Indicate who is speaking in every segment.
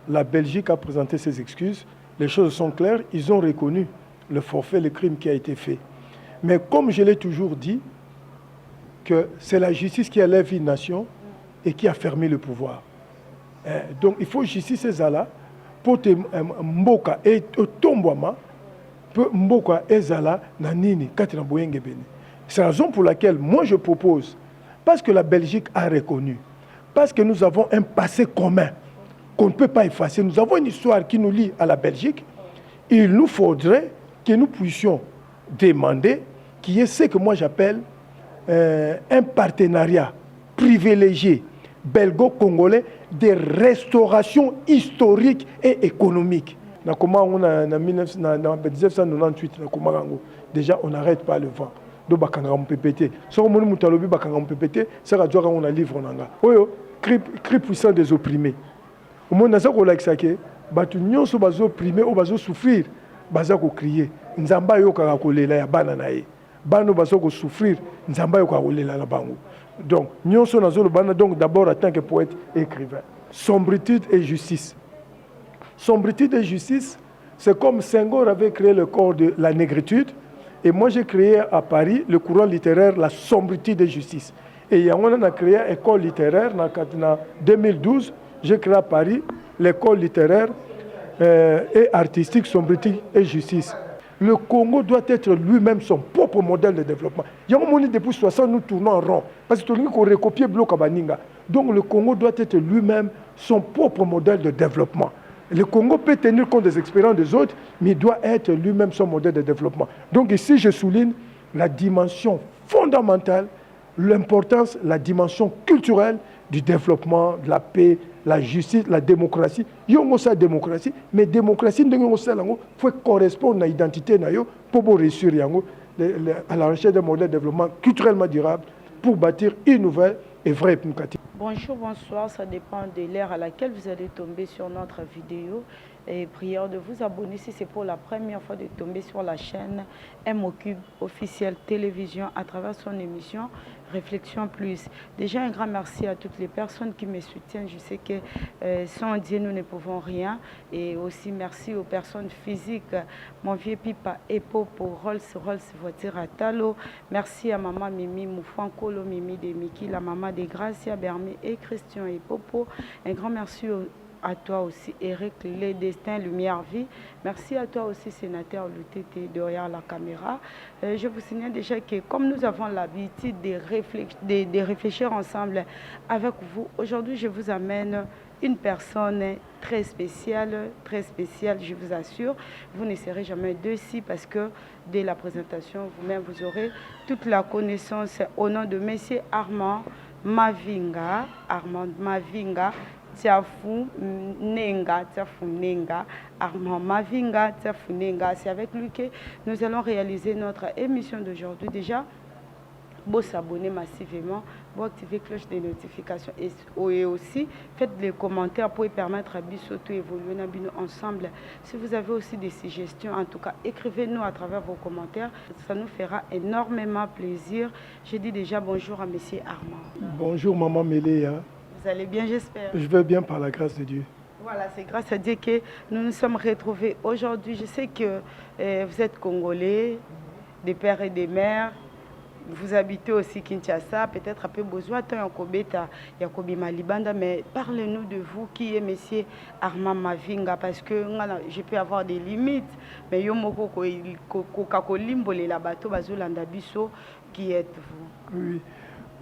Speaker 1: la Belgique a présenté ses excuses. Les choses sont claires, ils ont reconnu le forfait, le crime qui a été fait. Mais comme je l'ai toujours dit, que c'est la justice qui élève une nation et qui a fermé le pouvoir. Donc il faut justice ezala pour te mboka et tombwama pour mboka ezala na nini kati na boyenge bene. C'est la raison pour laquelle moi je propose, parce que la Belgique a reconnu, parce que nous avons un passé commun qu'on ne peut pas effacer, nous avons une histoire qui nous lie à la Belgique, il nous faudrait que nous puissions demander qu'il y ait ce que moi j'appelle un partenariat privilégié belgo-congolais de restauration historique et économique. En 1998, déjà on n'arrête pas le vent. Donc bakanga MPPT. Si on moni mutalobi bakanga MPPT, ça va dire qu'on a livre nanga. Oyo cri puissant des opprimés. Au monde nasa ko lakisa ke batu nyonso bazo opprimer ou bazo souffrir, baza ko crier. Nzamba yo ka kolela ya bana na ye. Bano bazo ko souffrir, nzamba yo ka kolela na bango. Donc nyonso nazo le bana donc d'abord en tant que poète et écrivain. Sombritude et justice. Sombritude et justice, c'est comme Senghor avait créé le corps de la négritude. Et moi, j'ai créé à Paris le courant littéraire La Sombritude de Justice. Et on a créé l'école littéraire en 2012. J'ai créé à Paris l'école littéraire et artistique Sombritude et Justice. Le Congo doit être lui-même son propre modèle de développement. Il y a un moment depuis 60, nous tournons en rond. Parce que nous avons recopié Bloc Abaninga. Donc le Congo doit être lui-même son propre modèle de développement. Le Congo peut tenir compte des expériences des autres, mais il doit être lui-même son modèle de développement. Donc ici, je souligne la dimension fondamentale, l'importance, la dimension culturelle du développement, de la paix, la justice, la démocratie. Il y a une démocratie, mais la démocratie, il faut correspondre à l'identité pour réussir à la recherche d'un modèle de développement culturellement durable pour bâtir une nouvelle et vraie démocratie.
Speaker 2: Bonjour, bonsoir, ça dépend de l'heure à laquelle vous allez tomber sur notre vidéo. Et prière de vous abonner si c'est pour la première fois de tomber sur la chaîne MOCube officielle télévision à travers son émission Réflexion Plus. Déjà un grand merci à toutes les personnes qui me soutiennent. Je sais que sans Dieu nous ne pouvons rien. Et aussi merci aux personnes physiques. Mon vieux Pipa Epo pour Rolls voiture à Talo. Merci à maman Mimi Moufouankolo, Mimi de Miki, la maman de Gracia, Bermé et Christian et Popo. Un grand merci à toi aussi, Eric, Les Destins, Lumière Vie. Merci à toi aussi, sénateur Lutete, derrière la caméra. Je vous signale déjà que comme nous avons l'habitude de réfléchir ensemble avec vous, aujourd'hui, je vous amène une personne très spéciale, je vous assure. Vous ne serez jamais dessus parce que dès la présentation, vous-même, vous aurez toute la connaissance au nom de Monsieur Armand Mavinga. Armand Mavinga. Armand Mavinga, c'est avec lui que nous allons réaliser notre émission d'aujourd'hui. Déjà, vous s'abonner massivement, vous activer la cloche de notifications et aussi faites des commentaires pour permettre à Bissoto évoluer ensemble. Si vous avez aussi des suggestions, en tout cas, écrivez-nous à travers vos commentaires. Ça nous fera énormément plaisir. Je dis déjà bonjour à Monsieur Armand.
Speaker 1: Bonjour Maman Méléa.
Speaker 2: Vous allez bien, j'espère.
Speaker 1: Je vais bien par la grâce de Dieu.
Speaker 2: Voilà, c'est grâce à Dieu que nous nous sommes retrouvés aujourd'hui. Je sais que vous êtes Congolais, des pères et des mères. Vous habitez aussi Kinshasa, peut-être un peu besoin de Kobeta, Yakobi Malibanda, mais parlez-nous de vous qui est Monsieur Armand Mavinga, parce que je peux avoir des limites, mais qui êtes-vous?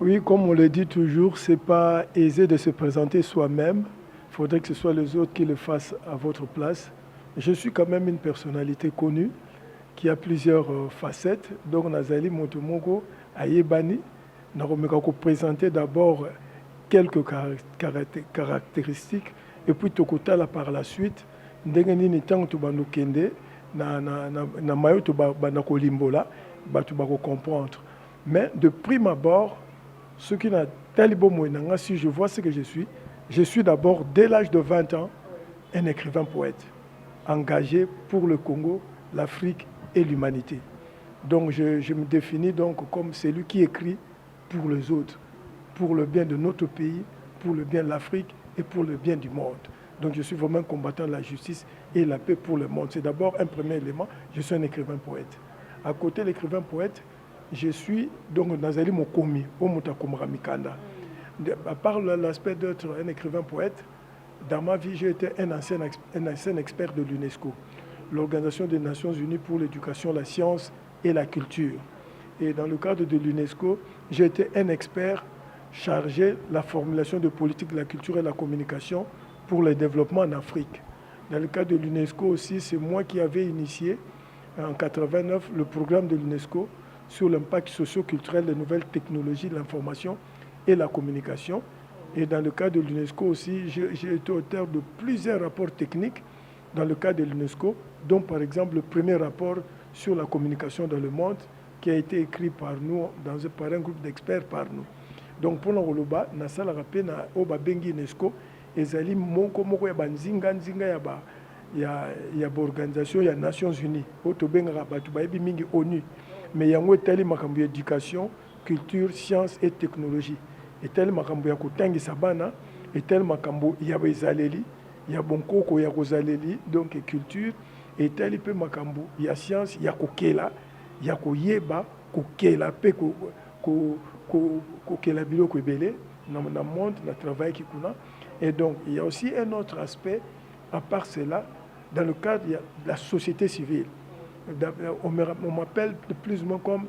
Speaker 1: Oui, comme on le dit toujours, ce n'est pas aisé de se présenter soi-même. Il faudrait que ce soit les autres qui le fassent à votre place. Je suis quand même une personnalité connue qui a plusieurs facettes. Donc, Nazali Motomoko, Ayebani, nous allons présenter d'abord quelques caractéristiques et puis Tokotala par la suite. Ndengeni nitango tubanu kende na mayo tubanako limbola, batubako comprendre. Mais de prime abord, ce qui n'a tellement moyen, si je vois ce que je suis d'abord, dès l'âge de 20 ans, un écrivain poète, engagé pour le Congo, l'Afrique et l'humanité. Donc je me définis donc comme celui qui écrit pour les autres, pour le bien de notre pays, pour le bien de l'Afrique et pour le bien du monde. Donc je suis vraiment un combattant de la justice et la paix pour le monde. C'est d'abord un premier élément, je suis un écrivain poète. À côté de l'écrivain poète, je suis donc Nazali Mokomi, Omutakomra Mikanda. À part l'aspect d'être un écrivain poète, dans ma vie, j'ai été un ancien expert de l'UNESCO, l'Organisation des Nations Unies pour l'éducation, la science et la culture. Et dans le cadre de l'UNESCO, j'ai été un expert chargé de la formulation de politique de la culture et de la communication pour le développement en Afrique. Dans le cadre de l'UNESCO aussi, c'est moi qui avais initié en 1989 le programme de l'UNESCO sur l'impact socio-culturel des nouvelles technologies de l'information et la communication. Et dans le cadre de l'UNESCO aussi, j'ai été auteur de plusieurs rapports techniques dans le cadre de l'UNESCO, dont par exemple le premier rapport sur la communication dans le monde qui a été écrit par nous, par un groupe d'experts par nous. Donc pour nous, na sala rappel na oba bengi UNESCO, ezali moko ya banzinga ya organisation ya Nations Unies, oto benga batu bayebi mingi ONU, mais yango etali makambo ya éducation, culture, science et technologie. Etali makambo ya kotangisa bana, etali makambo ya bezaleli, ya bonkoko ya kozaleli, donc culture, etali pe makambo ya science ya kokela, ya koyeba, kokela pe kokela biloko ebele na monde, na travail qui kuna. Et donc il y a aussi un autre aspect à part cela dans le cadre de la société civile. On m'appelle plus ou moins comme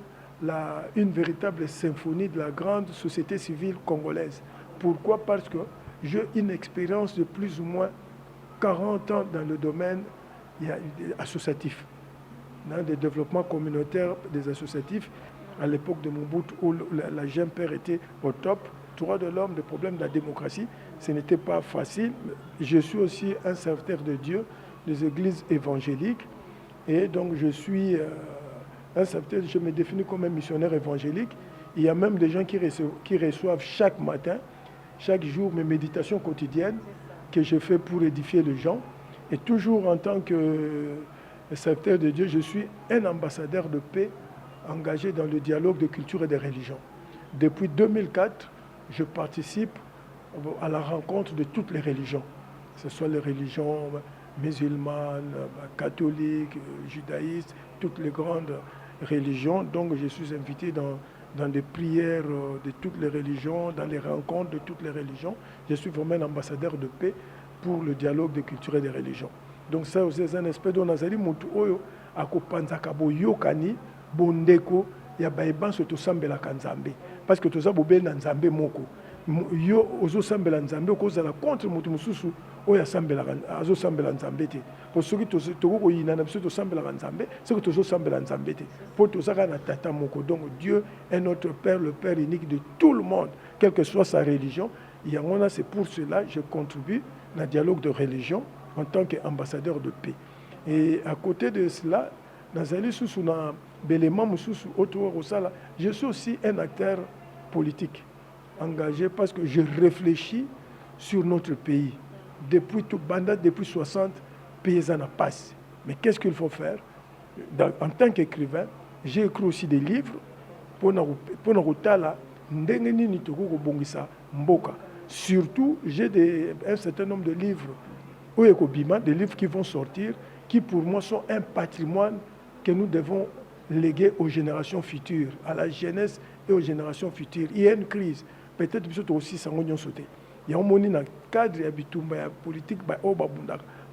Speaker 1: une véritable symphonie de la grande société civile congolaise. Pourquoi? Parce que j'ai une expérience de plus ou moins 40 ans dans le domaine associatif, dans le développement communautaire des associatifs. À l'époque de Mobutu, où la GMPR était au top, droits de l'homme, le problème de la démocratie, ce n'était pas facile. Je suis aussi un serviteur de Dieu des églises évangéliques, et donc je suis un serviteur, je me définis comme un missionnaire évangélique. Il y a même des gens qui reçoivent chaque matin, chaque jour, mes méditations quotidiennes que je fais pour édifier les gens. Et toujours en tant que serviteur de Dieu, je suis un ambassadeur de paix engagé dans le dialogue de culture et de religion. Depuis 2004, je participe à la rencontre de toutes les religions, que ce soit les religions musulmanes, catholiques, judaïstes, toutes les grandes religions. Donc je suis invité dans des prières de toutes les religions, dans les rencontres de toutes les religions. Je suis vraiment un ambassadeur de paix pour le dialogue de culture et de religion. Donc ça, c'est un aspect dont Nazali Mutu Oyo akopanzakabo yokani bondeko ya baebanso tosambelaka nzambe parce que toza bobeli na nzambe moko yo ozosambela nzambe okozala contre motu mosusu oyo azosambela nzambe te po soki tokokoyina na biso tosambelaka nzambe soki tozosambela nzambe te po tozaka na tata moko. Donc Dieu est notre Père, le Père unique de tout le monde, quelle que soit sa religion. Yangona, c'est pour cela que je contribue dans le dialogue de religion en tant qu'ambassadeur de paix. Et à côté de cela, nazali susu na belema mususu autour osala, je suis aussi un acteur politique engagé parce que je réfléchis sur notre pays. Depuis 60, paysans à passe. Mais qu'est-ce qu'il faut faire? En tant qu'écrivain, j'ai écrit aussi des livres pour Narutala, Ndengeni Toko Bongisa Mboka. Surtout, j'ai un certain nombre de livres, des livres qui vont sortir, qui pour moi sont un patrimoine que nous devons léguer aux générations futures, à la jeunesse et aux générations futures. Il y a une crise. Peut-être que nous aussi sangonyon sauté. Il y a un moment dans le cadre de la politique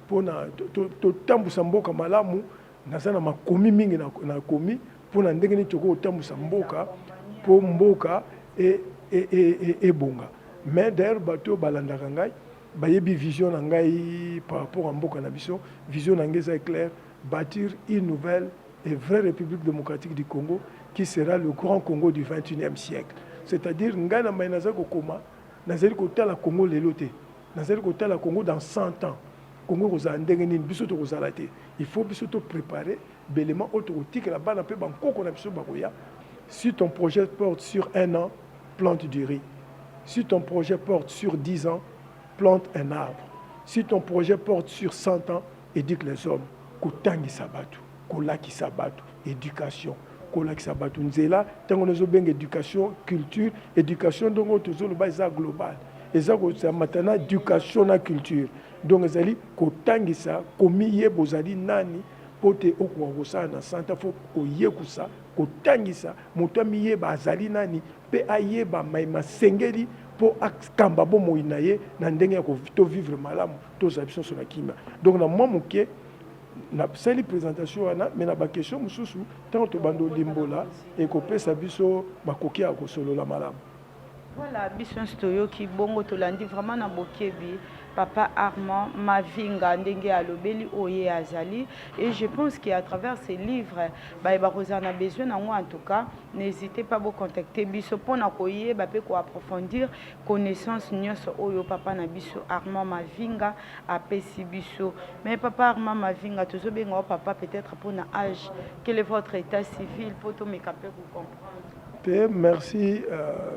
Speaker 1: pour tambusa mboka malamu nazana makomi mingi na komi pour na ndenge ni toko tambusa mboka pour mboka et bonga. Mais d'ailleurs bato balandaka ngai bayebi vision na ngai par rapport à mboka na biso, vision na ngai est claire, bâtir une nouvelle et vraie République démocratique du Congo qui sera le grand Congo du 21e siècle. C'est-à-dire ngai na mainaza kokoma nazali kotala Congo lelo te, nazali kotala Congo dans 100 ans. Congo kozala ndenge nini biso tokozala te. Il faut biso to préparer belément autorotique la bana pe bankoko na biso bakoya. Si ton projet porte sur 1 an, plante du riz. Si ton projet porte sur 10 ans, plante un arbre. Si ton projet porte sur 100 ans, éduque les hommes. Kotangi sabatu, kolaki sabatu, éducation. Kolaki sabatu nzela, tango nozo benga éducation, culture, éducation donc tozolo ba za global. eza kozala matana éducation na culture donc ezali kotangisa komiye bozali nani po te okoka kosala na santa fo oyekusa kotangisa moto amiyeba azali nani mpe ayeba masengeli mpo akamba bomoi na ye na ndenge ya tovivre malamu tozala biso nyonso na kimia donc na mwa moke nasali présentation wana me na baquestion mosusu ntango tobanda olimbola ekopesa biso bakoki ya kosolola malamu.
Speaker 2: Voilà, biso stoyoki bongo tolandi vraiment na bokebi Papa Armand Mavinga ndenge alobeli oye azali et je pense qu'à travers ces livres ba a besoin en tout cas n'hésitez pas à contacter biso pona koye ba pe ko approfondir connaissance nyonso oyo papa na biso Armand Mavinga apesi biso mais Papa Armand Mavinga toujours benga papa peut-être pour na âge quel est votre état civil pour to me capter vous comprendre.
Speaker 1: Merci,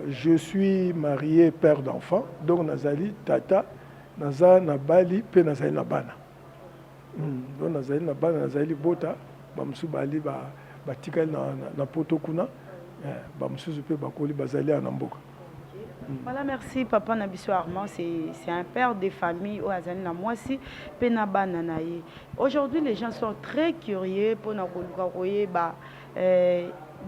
Speaker 1: je suis marié, père d'enfants, donc Nazali, tata, Naza, Nabali, pe Nazali Nabana. Donc Nazali Nabana, Nazali Bota, Bamsou Bali, Batika na Potokuna, Bamsou Zupe Bakoli, Bazali Anamboka.
Speaker 2: Voilà, merci Papa Nabiso Armand, c'est un père de famille au Azali na Mwasi, Penaba Nanaye. Aujourd'hui, les gens sont très curieux pour nous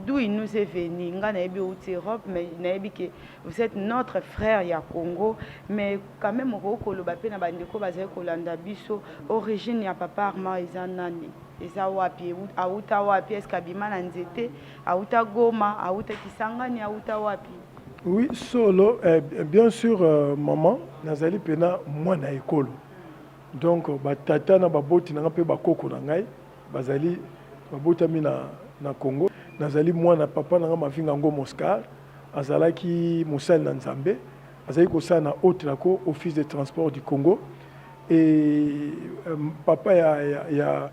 Speaker 2: d'où il nous est venu. Nga na ebi outi Europe, mais na ebi que vous êtes notre frère ya Congo, mais quand même au koloba pe na bandeko bazali kolanda biso origine ya Papa Armand eza nani. Eza wapi auta wapi est-ce kabima na nzete, auta Goma, auta Kisangani, auta wapi?
Speaker 1: Oui, solo bien sûr maman nazali pena mwana ekolo. Donc batata na baboti na pe bakoko na ngai bazali babotami na Congo. Nazali mwana papa na Mavinga ngo Moscar azalaki mosali na Nzambe azali kosala na Otrako office de transport du Congo et papa ya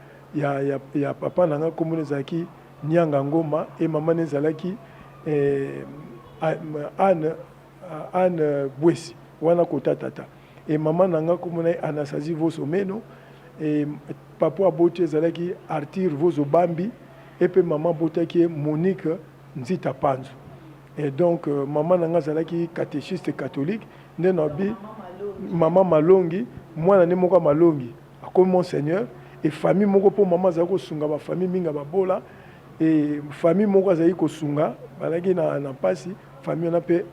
Speaker 1: papa na nga komune zaki Nyanga Ngoma et maman nezalaki Anne Bwesi wana kota tata et maman na nga komune Anasazi Vosomeno et papa aboti ezalaki Arthur Vosobambi et puis maman botaki Monique Nzita Panzo. Et donc maman nanga zalaki catéchiste catholique ndenabi maman Malongi moi na moko Malongi comme monseigneur et famille moko pour maman zako sunga ba famille minga babola et famille moko zali ko sunga balaki na pasi famille na pe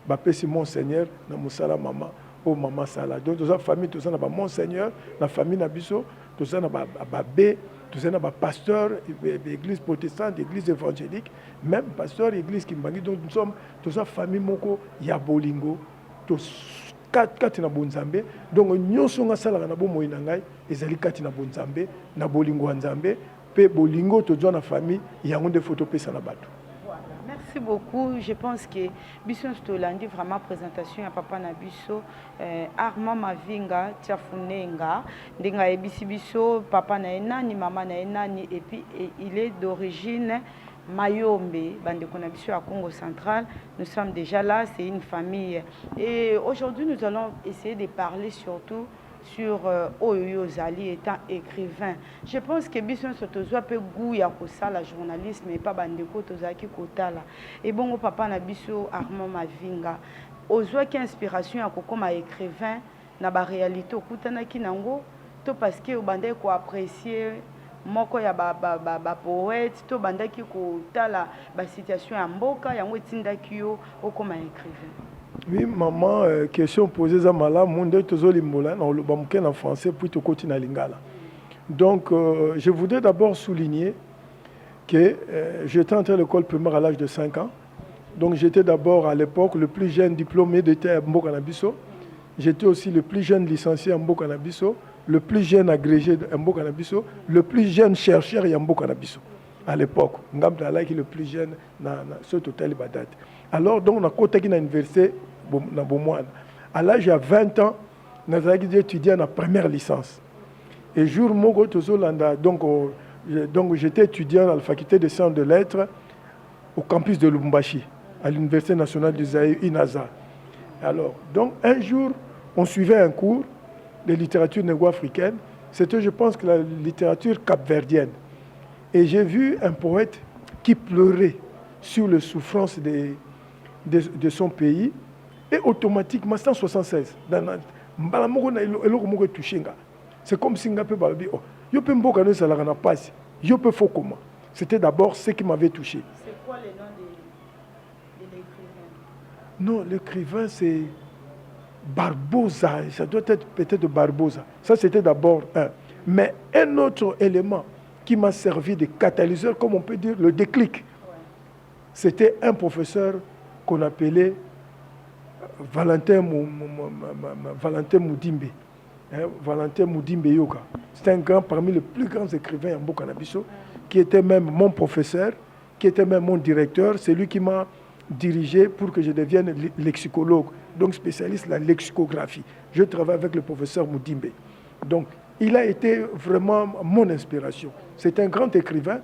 Speaker 1: ba pesi monseigneur na musala maman o maman sala donc toute famille tout ça na ba monseigneur la famille na biso tout ça na ba bé tout ça na ba pasteur église protestante église évangélique même pasteur église kimbangi donc nous sommes tout ça famille moko ya bolingo to kati na bonzambe donc nyonso nga sala na bomoi na ngai ezali kati na bonzambe na bolingo wa nzambe pe bolingo to na famille yango nde photo pesa na bato.
Speaker 2: Merci beaucoup. Je pense que Biso Stolandi, vraiment présentation à Papa Nabiso, Armand Mavinga, Tiafunenga, Denga Ebisi Biso, Papa Naenani, Maman Naenani, et puis il est d'origine Mayombe, Bande Konabiso à Congo central. Nous sommes déjà là, c'est une famille. Et aujourd'hui, nous allons essayer de parler surtout sur Oyo Zali étant écrivain. Je pense que Bisson Sotozoa peut goûter à ça la journalisme et pas bandeko tozaki kotala. Et bon papa na biso Armand Mavinga. Ozoa qui inspiration à comme écrivain na ba réalité okutana kinango to parce que obande ko apprécier moko ya ba poète to bandaki kotala ba situation ya mboka yango etindaki yo okoma écrivain.
Speaker 1: Oui, maman, question posée à Mala, monde tozolimbola, on le bamken en français, puis tout côté na lingala. Donc, je voudrais d'abord souligner que j'étais entré à l'école primaire à l'âge de 5 ans. Donc, j'étais d'abord à l'époque le plus jeune diplômé d'État à Mbokanabiso. J'étais aussi le plus jeune licencié à Mbokanabiso, le plus jeune agrégé à Mbokanabiso, le plus jeune chercheur à Mbokanabiso. À l'époque, Ngabdala qui est le plus jeune dans ce total Badat. Alors, donc, on a côté à l'université, à l'âge de 20 ans, nous avons étudié la première licence. Et jour où donc j'étais étudiant à la faculté des sciences de lettres au campus de Lubumbashi, à l'Université nationale du Zaïre, INASA. Alors, donc, un jour, on suivait un cours de littérature négo-africaine. C'était, je pense, que la littérature capverdienne. Et j'ai vu un poète qui pleurait sur les souffrances de son pays. Et automatiquement, 176, c'est comme si je peux me passe. Je peux faire comment. C'était d'abord ce qui m'avait touché.
Speaker 2: C'est quoi le nom de l'écrivain?
Speaker 1: Non, l'écrivain, c'est Barbosa. Ça doit être peut-être Barbosa. Ça, c'était d'abord un. Mais un autre élément qui m'a servi de catalyseur, comme on peut dire, le déclic, ouais. C'était un professeur qu'on appelait Valentin Moudimbe. Valentin Moudimbe Yoka. C'est un grand, parmi les plus grands écrivains en Bokanabiso, qui était même mon professeur, qui était même mon directeur. C'est lui qui m'a dirigé pour que je devienne lexicologue, donc spécialiste de la lexicographie. Je travaille avec le professeur Moudimbe. Donc, il a été vraiment mon inspiration. C'est un grand écrivain.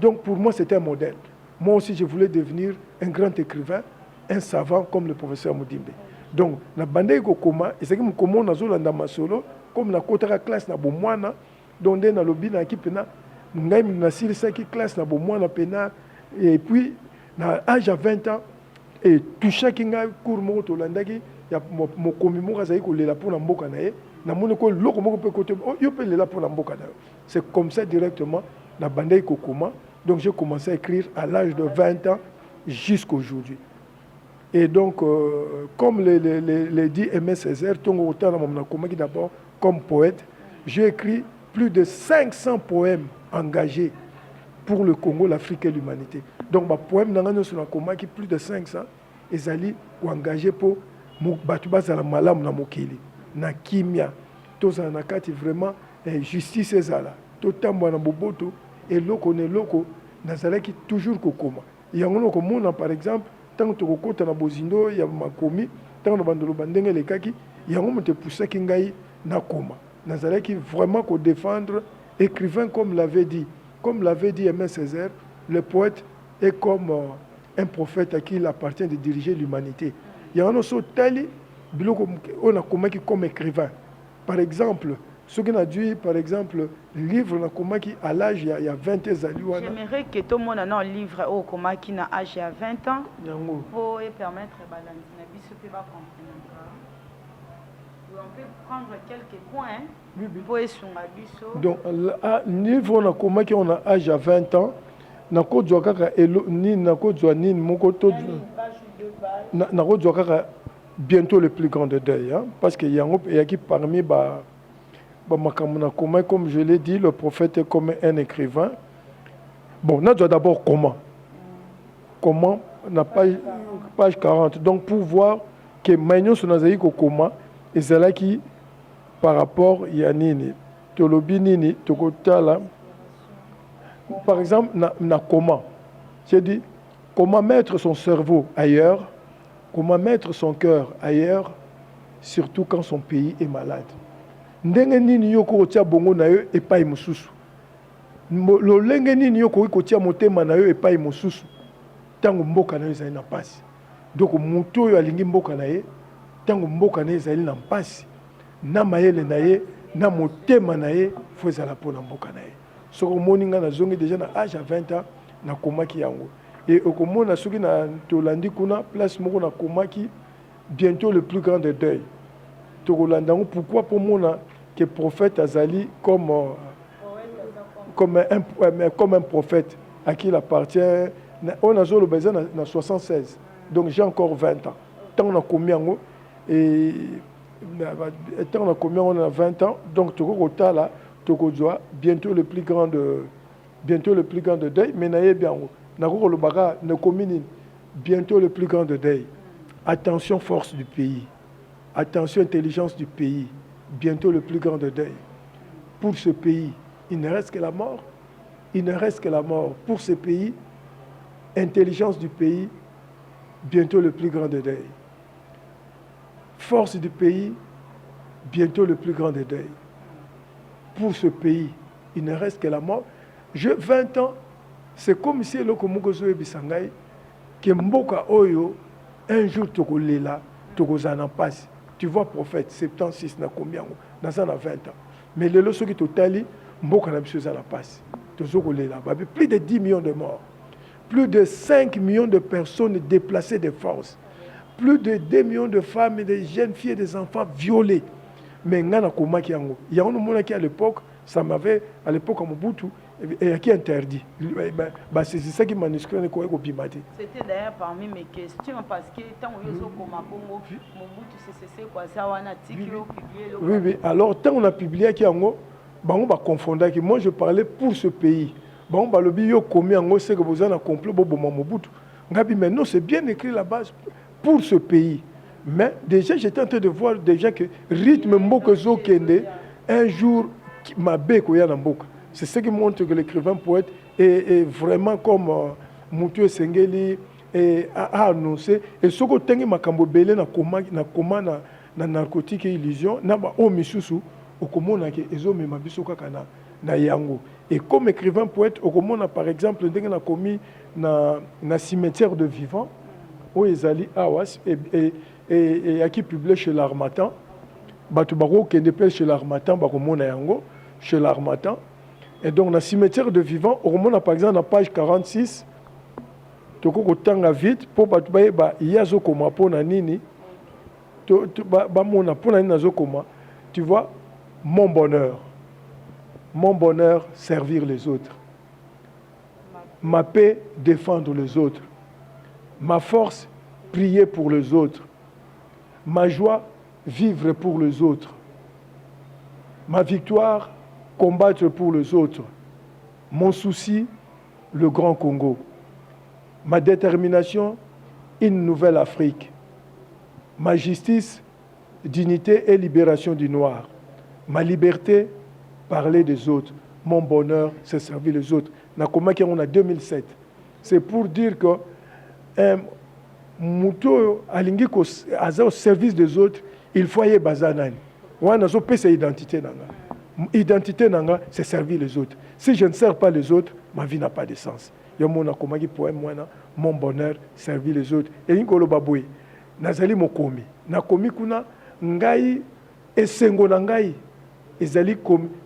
Speaker 1: Donc, pour moi, c'était un modèle. Moi aussi, je voulais devenir un grand écrivain, un savant comme le professeur Moudimbe. Donc, na bandé ko koma, et c'est que mon na zolanda masolo, comme na kotaka classe na bomwana, donc na lobby na kipena, ngai na silisa ki classe na bomwana pena, et puis na âge à 20 ans, et tout chaque nga cours mo to landaki, ya mo komi mo kaza ko lela pour na mboka na ye, na moni ko loko mo pe côté, yo pe lela pour na mboka na. C'est comme ça directement na bandé ko koma. Donc j'ai commencé à écrire à l'âge de 20 ans jusqu'à aujourd'hui. Et donc, comme les dit Aimé Césaire, d'abord comme poète, j'ai écrit plus de 500 poèmes engagés pour le Congo, l'Afrique et l'humanité. Donc, ma poème qui plus de 500 ils allaient engagés pour Batubas à la malam na mokili, na kimia, tous en akati vraiment justice ezala, tout tambo na boboto et loko ne loko nazala qui toujours kokoma. Il y a un komona par exemple. Tant que tu as na bozindo ya makomi tant que bandolo bandenge le kaki ya ngomo te poussa kingai na koma nazala qui vraiment ko défendre écrivain comme l'avait dit Aimé Césaire, le poète est comme un prophète à qui il appartient de diriger l'humanité. Il y a un autre tali biloko on a comme écrivain. Par exemple, ce qu'on a dit, par exemple, livre à l'âge il y a 20 ans.
Speaker 2: J'aimerais que tout le monde ait un livre au Koma qui a âge il y a 20 ans pour permettre de comprendre. On peut prendre quelques points pour essayer.
Speaker 1: Donc, livre on a Koma qui on a âge à 20 ans. Nako Djokaka ni Nako Djouani Mokoto Nako Djokaka bientôt le plus grand de deuil. Parce qu'il y a qui parmi comme je l'ai dit, le prophète est comme un écrivain. Bon, on doit d'abord comment. Comment, na page 40. Donc, pour voir que Magnon Sonazaï comment, et c'est là qui, par rapport, il y a Nini, Tolobi Nini, Tokotala. Par exemple, na comment. J'ai dit, comment mettre son cerveau ailleurs, comment mettre son cœur ailleurs, surtout quand son pays est malade. Ndenge nini yoko kotia bongo na yo epai mosusu lolenge nini yoko kotia motema na yo epai mosusu tango mboka na yo ezali na pasi donc moto oyo alingi mboka na ye tango mboka na ye ezali na mpasi na mayele na ye na motema na ye fo ezala mpona mboka na ye soki omoni nga nazongi déjà na âge à 20 ans nakomaki yango et okomona soki na tolandi kuna place moko nakomaki bientôt le plus grand de deuil. Pourquoi pour moi que prophète Azali comme un prophète à qui il appartient. On a joué le besoin dans 76, donc j'ai encore 20 ans. Tant on a combien et tant on a combien on a 20 ans, donc Togo là, Togo bientôt le plus grand de deuil, mais naïe bien Nago le baga ne commune bientôt le plus grand de deuil. Attention force du pays. Attention, intelligence du pays, bientôt le plus grand de deuil. Pour ce pays, il ne reste que la mort. Il ne reste que la mort. Pour ce pays, intelligence du pays, bientôt le plus grand de deuil. Force du pays, bientôt le plus grand de deuil. Pour ce pays, il ne reste que la mort. 20 ans, c'est comme si le Komugozo et Bisangay, que Mboka Oyo, un jour, Togolela, Togozana passe. Tu vois, prophète, 76, na combien? Dans 20 ans. Mais les leçons qui totali, Mboka na biso la passe. Plus de 10 millions de morts. Plus de 5 millions de personnes déplacées de force. plus de 2 millions de femmes et des jeunes filles et des enfants violés. Mais ngana komaki yango. Yango no mona ki à l'époque, ça m'avait à l'époque à Mobutu et qui interdit. Bah c'est ça qui manuscrit ne ko bimati.
Speaker 2: C'était d'ailleurs parmi mes questions parce que tant on yoso koma Congo Mobutu c'est quoi ça wana tikio publié.
Speaker 1: Oui oui, alors tant on a publié ki yango, bango ba confondre que moi je parlais pour ce pays. Bango ba lobi yo komi yango c'est que vous en a complot bobo Mobutu. Ngabi mais non, c'est bien écrit là-bas pour ce pays. Mais déjà, j'étais en train de voir déjà que rythme Mboka Zokende, un jour, Mabé Koya Mboka. C'est ce qui montre que l'écrivain poète est vraiment comme Moutou Sengeli a annoncé. Et ce que tu as makambo belé na koma na narcotique et illusion, na ba o misusu, okomona ke ezo me mabiso kaka na yango. Et comme écrivain poète, okomona par exemple, ndenge na komi na cimetière de vivants, où Ezali Awas et qui publie chez l'Armatan, Batubaro qui est chez l'Armatan, Bakomona Yango, chez l'Armatan. Et donc, dans le cimetière de vivants, on a par exemple, à la page 46, Toko Tanga vite, pour Batubaye, Yazo Koma, Pona Nini, Bamona, Pona Nazo Koma, tu vois, mon bonheur, servir les autres. Ma paix, défendre les autres. Ma force, prier pour les autres. Ma joie, vivre pour les autres. Ma victoire, combattre pour les autres. Mon souci, le grand Congo. Ma détermination, une nouvelle Afrique. Ma justice, dignité et libération du noir. Ma liberté, parler des autres. Mon bonheur, c'est servir les autres. Nakomaki, on a 2007. C'est pour dire que Mouto alingi ko au service des autres, il faut y bazanani. Wana zo pesa identité nanga. Identité nanga, c'est servir les autres. Si je ne sers pas les autres, ma vie n'a pas de sens. Yomona komaki poème wana, mon bonheur, servir les autres. Et ngolo baboui, nazali mokomi. Nakomi kuna ngai esengo na ngai ezali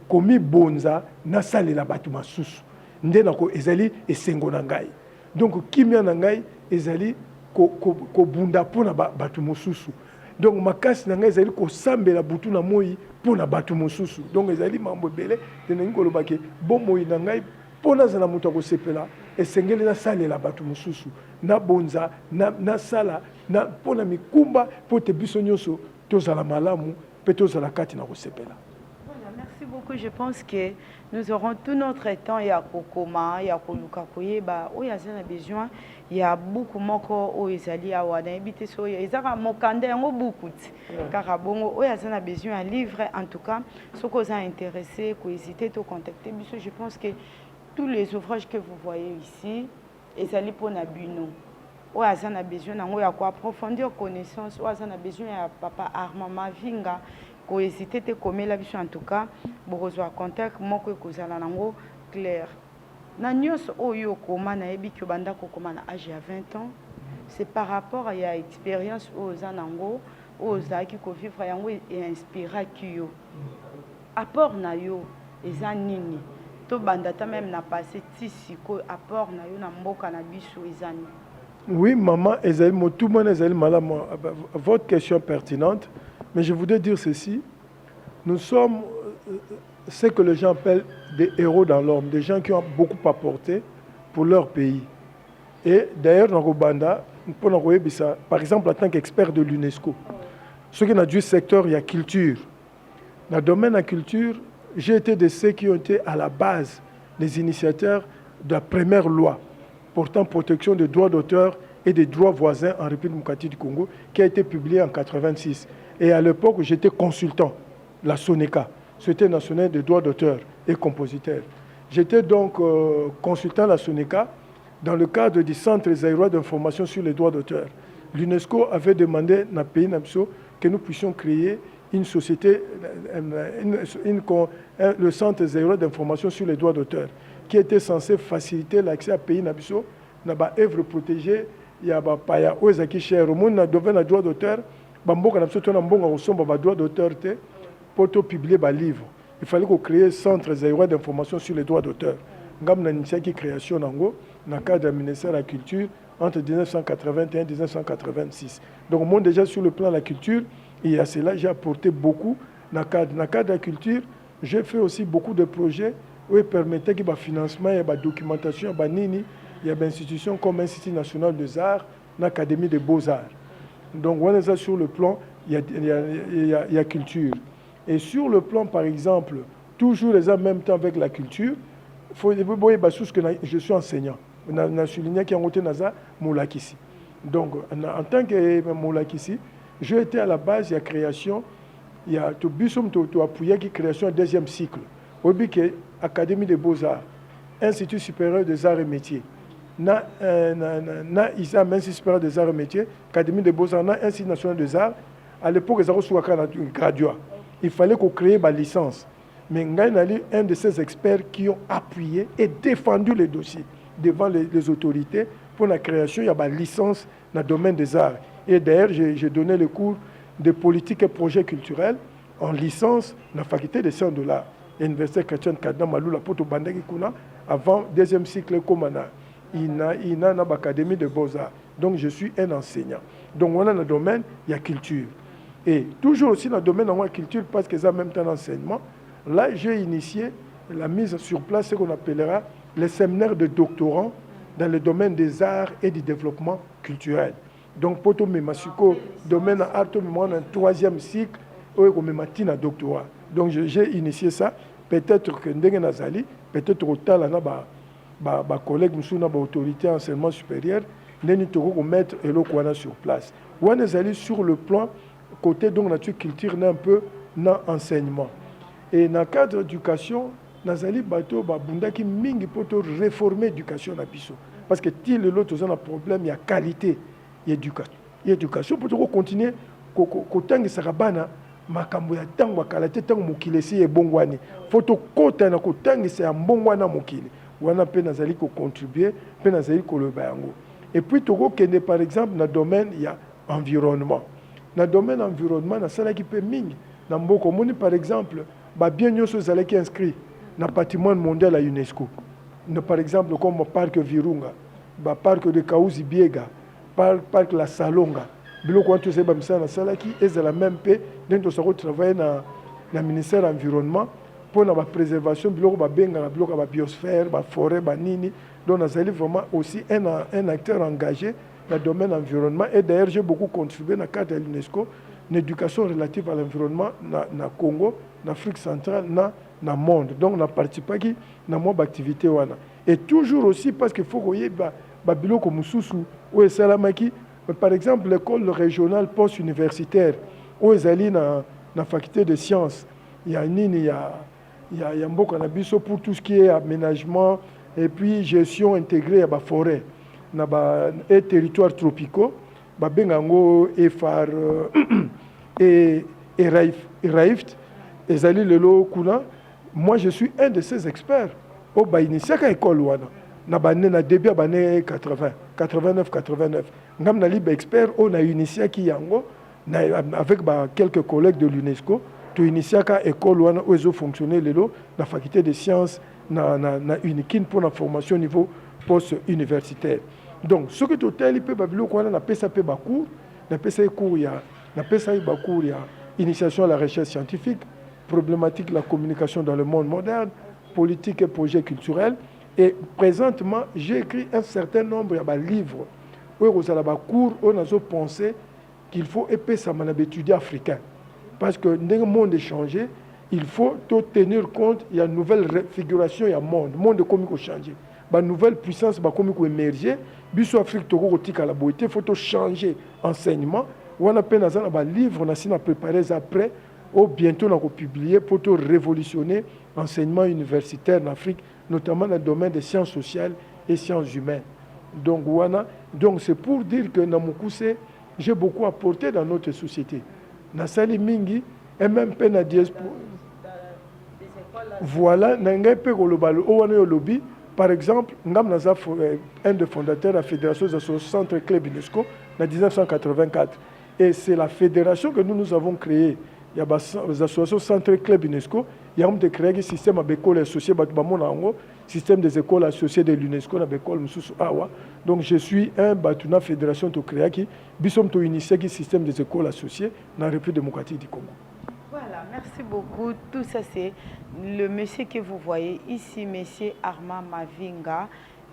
Speaker 1: komi bonza na salela batu masusu. Nde nako ezali esengo na ngai. Donc kimia na ngai ezali ko bunda pona batu mosusu. Donc makasi na ngai ezali ko sambela butu na moi pona batu mosusu. Donc ezali mambo belé de ngolo bake bon moi na ngai pona zana mutu ko sepela esengeli na salela batu mosusu na bonza na sala na pona mikumba pote biso nyonso tozala malamu pe tozala kati na ko sepela.
Speaker 2: Merci beaucoup. Je pense que nous aurons tout notre temps. Il y a Kokoma, il y a Koluka Koyeba, il y a besoin. Il y a beaucoup moko o ezali awana ebité so ezaka mokande ngo beaucoup. Car bongo o yazana besoin un livre en tout cas ce que vous a intéressé ko hésiter to contacter biso. Je pense que tous les ouvrages que vous voyez ici ezali pona buno. O yazana besoin ngo ya ko approfondir connaissance, o yazana besoin ya papa Armand Mavinga. Ko hésiter te comme la biso en tout cas bokozwa contact moko kozala nango clair. Na nyonso oyo koma na yebi ki banda ko koma na âge ya 20 ans, c'est par rapport à ya expérience aux anango aux qui ko vivre yango et inspira ki yo. Apport na yo eza nini? To banda ta même na passé tisi ko apport na yo na mboka na biso ezani.
Speaker 1: Oui, maman, votre question pertinente, mais je voudrais dire ceci. Nous sommes ce que les gens appellent des héros dans l'homme, des gens qui ont beaucoup apporté pour leur pays. Et d'ailleurs, dans Rwanda, par exemple, en tant qu'expert de l'UNESCO, ce qui a du secteur, il y a culture. Dans le domaine de la culture, j'ai été de ceux qui ont été à la base des initiateurs de la première loi portant protection des droits d'auteur et des droits voisins en République démocratique du Congo, qui a été publiée en 1986. Et à l'époque, j'étais consultant, la SONECA, Société nationale des droits d'auteur et compositeurs. J'étais donc consultant la SONECA dans le cadre du Centre zaïrois d'information sur les droits d'auteur. L'UNESCO avait demandé à pays que nous puissions créer une société, le Centre zaïrois d'information sur les droits d'auteur, qui était censé faciliter l'accès à pays nabiso na ba œuvre protégée ya ba paya ozaki cher au monde na devant na droit d'auteur bamboka na biso na mbonga osomba ba droit d'auteur te pour publier ba livre. Il fallait qu'on crée centre zaïrois d'information sur les droits d'auteur. Ngam na initiaki création nango na cadre du ministère de la culture entre 1981 et 1986. Donc, moi, déjà, sur le plan de la culture, et à cela, j'ai apporté beaucoup. Dans le cadre de la culture, j'ai fait aussi beaucoup de projets où ils permettaient qu'il y ait financement, il y ait documentation, il y a des institutions comme l'Institut national des arts, l'Académie des beaux-arts. Donc, on est ça sur le plan, il y a culture. Et sur le plan, par exemple, toujours en même temps avec la culture, il faut que je suis enseignant. Je suis souligné qu'il y a un Moulakissi. Donc, en tant que Moulakissi, j'ai été à la base de la création, il y a tout appuyé la création du deuxième cycle. Au but que l'Académie des beaux-arts, Institut supérieur des arts et métiers, Institut supérieur des arts et métiers, Académie des beaux-arts, Institut national des arts, à l'époque, ils avaient gradué. Il fallait qu'on crée ma licence. Mais Ngaïnali, un de ces experts qui ont appuyé et défendu les dossiers devant les autorités pour la création, il y a une licence dans le domaine des arts. Et d'ailleurs, j'ai donné le cours de politique et projets culturels en licence dans la faculté des sciences de l'art. L'Université chrétienne Kadna Maloula Poto Bandaki Kuna, avant deuxième cycle Komana. Il y a l'Académie de beaux-arts. Donc, je suis un enseignant. Donc, on a dans le domaine, il y a culture. Et toujours aussi dans le domaine de la culture, parce que ça en même temps l'enseignement, là, j'ai initié la mise sur place, ce qu'on appellera les séminaires de doctorants dans le domaine des arts et du développement culturel. Donc, pour tout le domaine de l'art, on a un troisième cycle, où on a un doctorat. Donc, j'ai initié ça. Peut-être que Ndenge Nazali, peut-être au temps, ma collègue, ma autorité enseignement supérieur, nous mettre Elokwana sur place. On est allé sur le plan côté donc nature culture un peu dans l'enseignement. Et dans le cadre d'éducation, nous avons mingi pour réformer l'éducation na biso. Parce que si l'autre a un problème, il y a qualité, il y a éducation pour continuer kotanga sakabana makambo ya tango bakalate tango mokili esi ebongwani. Faut kota na kotanga c'est un bongwana mokili. Wana pe nazali ko contribuer, pe nazali ko le bango. Et puis toko kende par exemple dans le domaine il y a environnement. Dans le domaine environnement na sala ki pe mingi. Na mboko moni par exemple ba bien nyoso zala ki inscrit na patrimoine mondial à UNESCO. Par exemple comme le parc Virunga, ba parc de Kauzi Biega, parc la Salonga. Biloko wantu seba misana sala ki ezala même pe dentro sa travailler na ministère de l'environnement pour la préservation biloko ba benga na biloko ba biosphère, ba forêt, ba nini. Donc nazali vraiment aussi un acteur engagé dans le domaine de l'environnement et d'ailleurs j'ai beaucoup contribué dans le cadre de l'UNESCO l'éducation relative à l'environnement na Congo, en Afrique centrale, dans le monde. Donc on a participé à mon activité wana. Et toujours aussi parce qu'il faut que ba biloko mususu ou salamaki par exemple l'école régionale post-universitaire où ils allaient dans la faculté de sciences, il y a mboka na biso pour tout ce qui est aménagement et puis gestion intégrée à la forêt et territoires tropicaux ba bengango EFAR et RAIFT ils allaient le lo kuna. Moi je suis un de ces experts au ba initié ka école wana na début à 89. Ngam na libre expert on a initié qui yango avec quelques collègues de l'UNESCO to initié ka école wana où ils ont fonctionné lelo la faculté des sciences na unikin pour la formation au niveau post-universitaire. Donc ce que total il peut babilo ko na pesa pe ba cours na pesa cours ya na pesa ba cours ya initiation à la recherche scientifique, problématique de la communication dans le monde moderne, politique et projets culturels. Et présentement, j'ai écrit un certain nombre de livres où on a cours, on a pensé qu'il faut épaissir l'étudiant africain. Parce que dans le monde est changé, il faut tenir compte, il y a une nouvelle configuration, il y a un monde. Le monde est comme changé. Une nouvelle puissance est comme émerger. Biso Afrique, il faut changer l'enseignement. On a peine à livre, on a préparé après, ou bientôt on a publié pour révolutionner l'enseignement universitaire en Afrique, notamment dans le domaine des sciences sociales et sciences humaines. Donc c'est pour dire que dans mon j'ai beaucoup apporté dans notre société. Dans Sali Mingi, et même dans la diaspora. Voilà, lobby. Par exemple, un des fondateurs de la Fédération des associations Centre Club UNESCO en 1984. Et c'est la fédération que nous avons créée. Il y a des associations Centre Club UNESCO. Il y a créé un système avec les associés système des écoles associées de l'UNESCO na école mususu awa. Donc je suis un batuna fédération to créa qui bisom to initié qui système des écoles associées dans la République démocratique du Congo.
Speaker 2: Voilà, merci beaucoup. Tout ça, c'est le monsieur que vous voyez ici, monsieur Armand Mavinga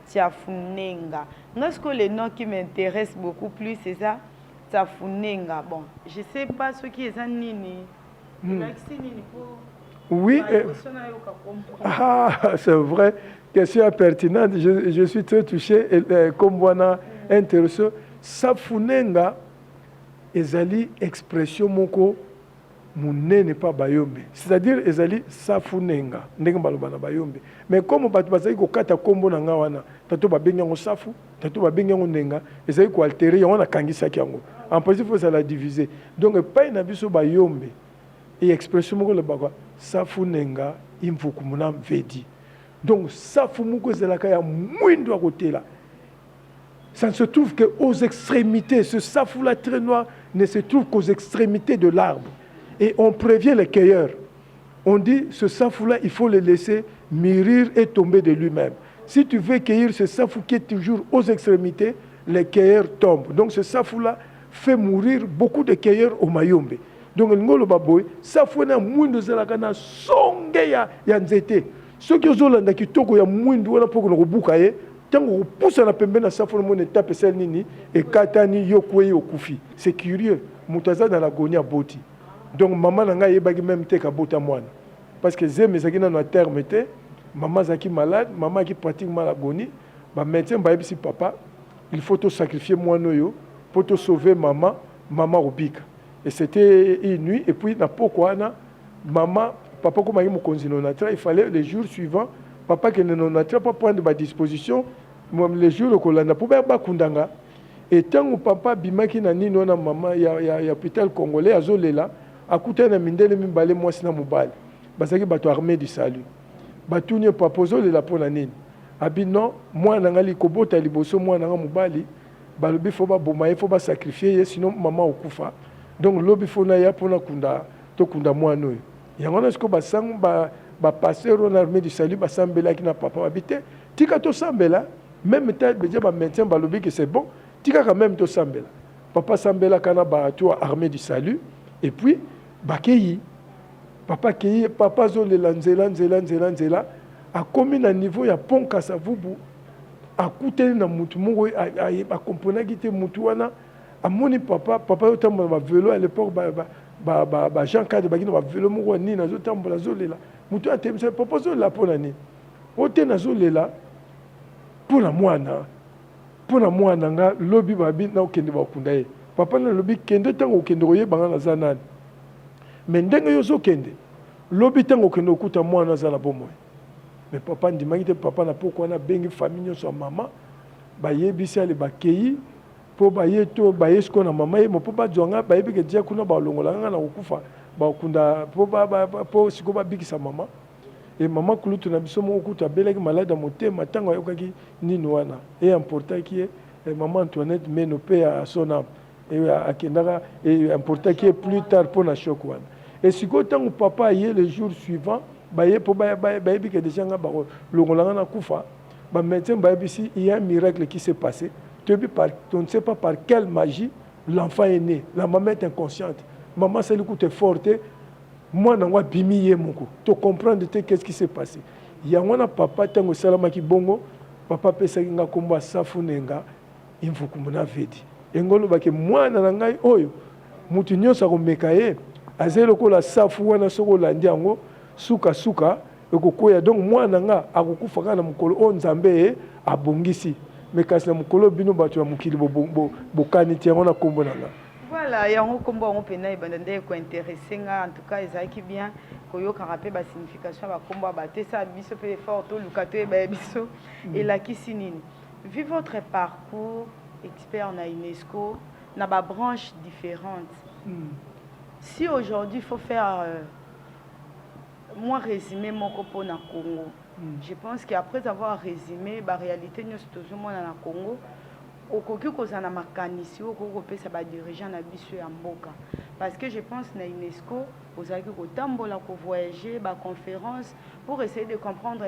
Speaker 2: Tiafunenga. Est-ce que le nom qui m'intéresse beaucoup plus, c'est ça? Tiafunenga. Bon, je ne sais pas ce qui est un nini.
Speaker 1: Oui, c'est vrai. Question pertinente. Je suis très touché. Comme voilà, intéressé. Safunenga, ezali expression moko. Mouné n'est pas bayombe. C'est-à-dire, ezali safunenga. Ndenge balobana bayombe. Mais comme batu bazali ko kata kombo na nga wana, tato ba benga ngo safu, tato ba benga ngo nenga, ezali ko altérer yango na kangisa yango. En principe, il faut la diviser. Donc pas na biso bayombe. Et expression moko le bakwa safunenga imvuku muna vedi. Donc safu moko zelaka ya mwindo à côté là. Ça ne se trouve qu'aux extrémités. Ce safu-là très noir ne se trouve qu'aux extrémités de l'arbre. Et on prévient les cueilleurs. On dit, ce safou-là, il faut le laisser mûrir et tomber de lui-même. Si tu veux cueillir ce safou qui est toujours aux extrémités, les cueilleurs tombent. Donc ce safou-là fait mourir beaucoup de cueilleurs au Mayombe. Donc le ngolo baboy, safou na mwindo zelaka na songe ya nzete. Ceux qui ont la kitoko ya mwindo wana poko na kobuka ye, tango poussa na pembe na safou na mone tape sel nini et katani yokwe okufi. C'est curieux. Mutaza dans la gonia boti. Donc maman n'a pas même été kabota moine parce que zé mais na na terme était maman zaki malade, maman qui pratiquement l'agonie, ba médecin ba si papa, il faut te sacrifier moi noyo pour te sauver maman obika. Et c'était une nuit et puis na pourquoi na maman papa comme mo konzino na il fallait les jours suivants papa que ne na pas prendre ba disposition les jours ko landa pour ba kundanga. Et tant que papa bimaki na nino na maman ya hôpital congolais azolela akuta na mindele mimbale mwasi na mobali basaki bato armée du salut batuni papozo le la pona nini abi non moi na ngali kobota liboso moi na mobali balobi fo ba boma fo ba sacrifier sinon maman okufa donc lobi fo na ya pona kunda to kunda moi no yango na sko basang ba passer en armée du salut basambela ki na papa habité tika to sambela même temps beja ba médecin balobi que c'est bon tika quand même to sambela papa sambela kana ba to armée du salut et puis Bakeyi, papa zolela nzela a commis na niveau ya pont Kasavubu a coûté na mutu moko a comprendre qui était mutu wana a moni papa yotambola ba vélo à l'époque ba Jean Cade ba kino ba vélo moko ni na zotambola zolela mutu a temisa papa zolela pona ni ote na zolela pona mwana nga lobi babi na okende ba kunda ye papa na lobi kende tango okende koyebanga na zanani. Mais ndenge yo zokende lobi tango okende okuta mwana aza na bomoi mais papa ndimaki te papa na poko wana bengi famille nyonso ya mama bayebisi ale bakeyi mpo baye to baye siko na mama ye mo mpo bazwanga bayebi ke dia kuna balongolanga nga na kokufa bakunda mpo siko babikisa mama e mama kulutu na biso moko kutu abelaki malade ya motema ntango ayokaki nini wana e importanki ye mama Antoinette meno mpe ya son âme akendaka importanki ye plus tard mpo na choc wana. Et si quand papa y est le jour suivant, il y a un miracle qui s'est passé. On ne sait pas par quelle magie l'enfant est né. La maman est inconsciente. Maman, c'est le coup de forte. Moi, je n'ai bimi ye moko. Tu comprends qu'est-ce qui s'est passé. Il y a un papa tango salama ki bongo. Papa pesa kinga komba safunenga. Il faut qu'on a vedi. Engolo ba ke moi na ngai oyo. Mutu nyosa ko mekaye. Azelo ko la safu wana soko landi yango suka ekokoya donc mwana nga akokufa kana mukolo o nzambe abongisi mais kasi na mukolo bino bato ya mukili bokani ti yango na kombo nanga.
Speaker 2: Voilà, yango kombo yango pena ebandande ko intéresser nga en tout cas ezaki bien koyoka rappeler ba signification ba kombo ba tesa biso pe fort to lukato ba biso et la kisinini. Vu votre parcours expert na UNESCO na ba branches différentes. Si aujourd'hui il faut faire moi résumer mon copo na Congo, je pense qu'après avoir résumé la réalité nous sommes na Congo, au koki kozana makanisi au koko pesa ba dirigeant na biso ya mboka. Parce que je pense que l'UNESCO, vous avez voyager, la conférence, pour essayer de comprendre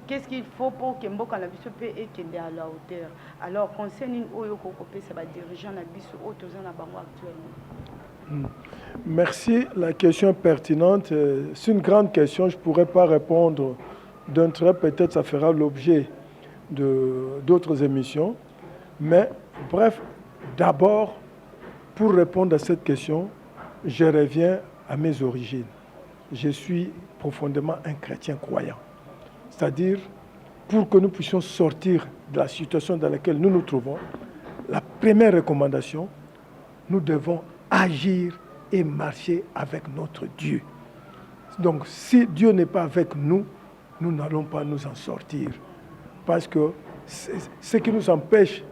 Speaker 2: qu'est-ce qu'il faut pour que Mboka na biso pe ekende à la hauteur. Alors, concernant Oyo Kokopé, c'est le dirigeant na biso actuellement.
Speaker 1: Merci. La question est pertinente. C'est une grande question. Je ne pourrais pas répondre d'un trait. Peut-être ça fera l'objet d'autres émissions. Mais bref, d'abord, pour répondre à cette question, je reviens à mes origines. Je suis profondément un chrétien croyant. C'est-à-dire, pour que nous puissions sortir de la situation dans laquelle nous nous trouvons, la première recommandation, nous devons agir et marcher avec notre Dieu. Donc, si Dieu n'est pas avec nous, nous n'allons pas nous en sortir. Parce que ce qui nous empêche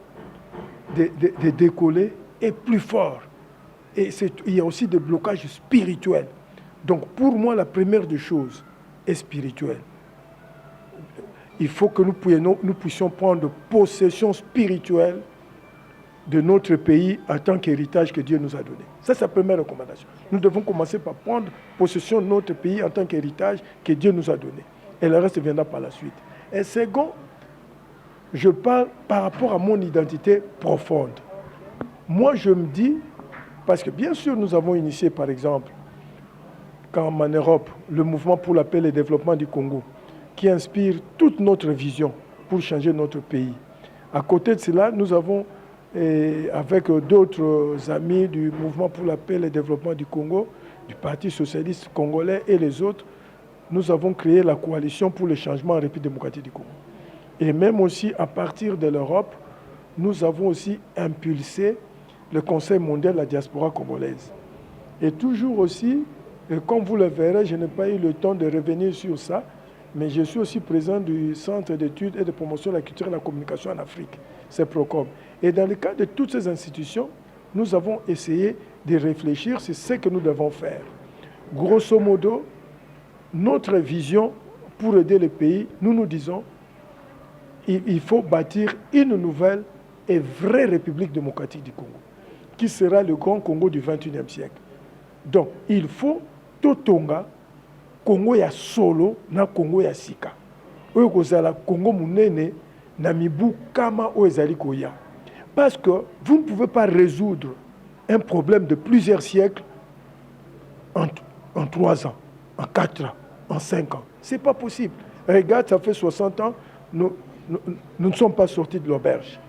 Speaker 1: de décoller est plus fort. Et il y a aussi des blocages spirituels. Donc, pour moi, la première des choses est spirituelle. Il faut que nous puissions prendre possession spirituelle de notre pays en tant qu'héritage que Dieu nous a donné. Ça, c'est la première recommandation. Nous devons commencer par prendre possession de notre pays en tant qu'héritage que Dieu nous a donné. Et le reste viendra par la suite. Et second, je parle par rapport à mon identité profonde. Moi, je me dis, parce que bien sûr, nous avons initié, par exemple, quand en Europe, le mouvement pour la paix et le développement du Congo, qui inspire toute notre vision pour changer notre pays. À côté de cela, nous avons, avec d'autres amis du mouvement pour la paix et le développement du Congo, du Parti socialiste congolais et les autres, nous avons créé la coalition pour le changement en République démocratique du Congo. Et même aussi, à partir de l'Europe, nous avons aussi impulsé le Conseil mondial de la diaspora congolaise. Et toujours aussi, et comme vous le verrez, je n'ai pas eu le temps de revenir sur ça, mais je suis aussi président du Centre d'études et de promotion de la culture et de la communication en Afrique, c'est PROCOM. Et dans le cadre de toutes ces institutions, nous avons essayé de réfléchir sur ce que nous devons faire. Grosso modo, notre vision pour aider le pays, nous nous disons, il faut bâtir une nouvelle et vraie République démocratique du Congo, qui sera le grand Congo du XXIe siècle. Donc, il faut Totonga, Congo ya solo, na Congo ya sika. Oyo kozala Congo munene, na mibu kama oezali koya. Parce que vous ne pouvez pas résoudre un problème de plusieurs siècles en 3 ans, en 4 ans, en 5 ans. Ce n'est pas possible. Regarde, ça fait 60 ans, nous ne sommes pas sortis de l'auberge.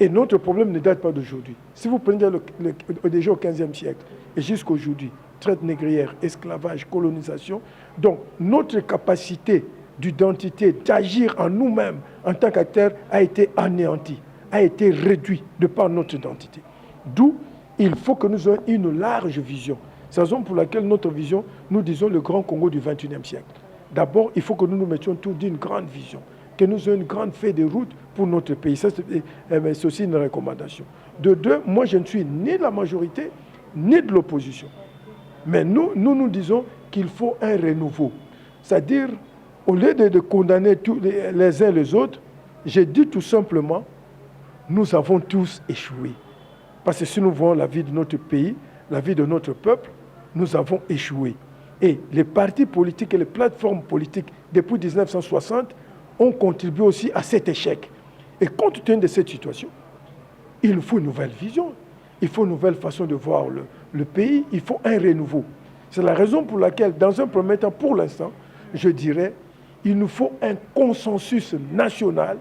Speaker 1: Et notre problème ne date pas d'aujourd'hui. Si vous prenez déjà au XVe siècle et jusqu'à aujourd'hui, traite négrière, esclavage, colonisation, donc notre capacité d'identité, d'agir en nous-mêmes en tant qu'acteurs a été anéantie, a été réduite de par notre identité. D'où il faut que nous ayons une large vision. C'est la raison pour laquelle notre vision, nous disons le grand Congo du XXIe siècle. D'abord, il faut que nous nous mettions tout d'une grande vision, que nous ayons une grande feuille de route pour notre pays. Ça, c'est aussi une recommandation. De deux, moi, je ne suis ni de la majorité, ni de l'opposition. Mais nous disons qu'il faut un renouveau. C'est-à-dire, au lieu de condamner tous les uns les autres, je dis tout simplement, nous avons tous échoué. Parce que si nous voyons la vie de notre pays, la vie de notre peuple, nous avons échoué. Et les partis politiques et les plateformes politiques, depuis 1960, ont contribué aussi à cet échec. Et compte tenu de cette situation, il faut une nouvelle vision, il faut une nouvelle façon de voir le pays, il faut un renouveau. C'est la raison pour laquelle, dans un premier temps, pour l'instant, je dirais, il nous faut un consensus national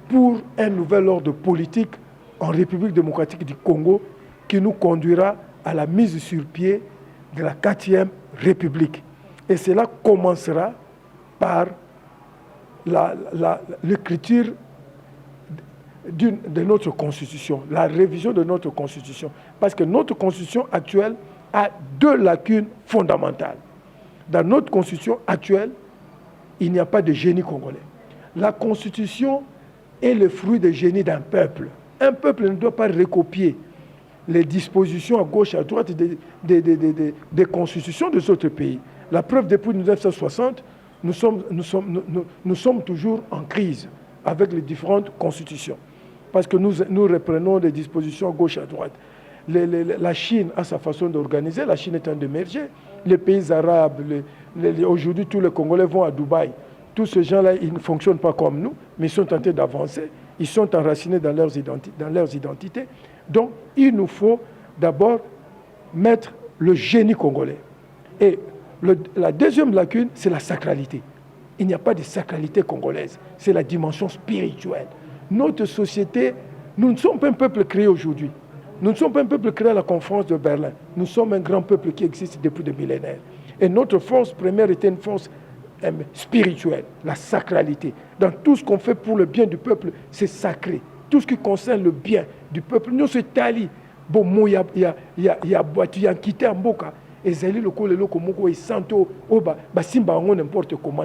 Speaker 1: pour un nouvel ordre politique en République démocratique du Congo qui nous conduira à la mise sur pied de la 4e République. Et cela commencera par l'écriture de notre Constitution, la révision de notre Constitution. Parce que notre Constitution actuelle a 2 lacunes fondamentales. Dans notre Constitution actuelle, il n'y a pas de génie congolais. La Constitution est le fruit du génie d'un peuple. Un peuple ne doit pas recopier les dispositions à gauche et à droite des constitutions des autres pays. La preuve, depuis 1960, nous sommes toujours en crise avec les différentes constitutions. parce que nous reprenons des dispositions à gauche, à droite. La Chine a sa façon d'organiser, la Chine est en train d'émerger. Les pays arabes, aujourd'hui tous les Congolais vont à Dubaï. Tous ces gens-là, ils ne fonctionnent pas comme nous, mais ils sont tentés d'avancer. Ils sont enracinés dans leurs identités. Donc, il nous faut d'abord mettre le génie congolais. Et la deuxième lacune, c'est la sacralité. Il n'y a pas de sacralité congolaise. C'est la dimension spirituelle. Notre société, nous ne sommes pas un peuple créé aujourd'hui. Nous ne sommes pas un peuple créé à la conférence de Berlin. Nous sommes un grand peuple qui existe depuis des millénaires. Et notre force première était une force spirituelle, la sacralité. Dans tout ce qu'on fait pour le bien du peuple, c'est sacré. Tout ce qui concerne le bien du peuple, nous sommes tali. Bon, il y a quitté en boca. Et zali le kole loko moko et santo oba basimba on n'importe comment.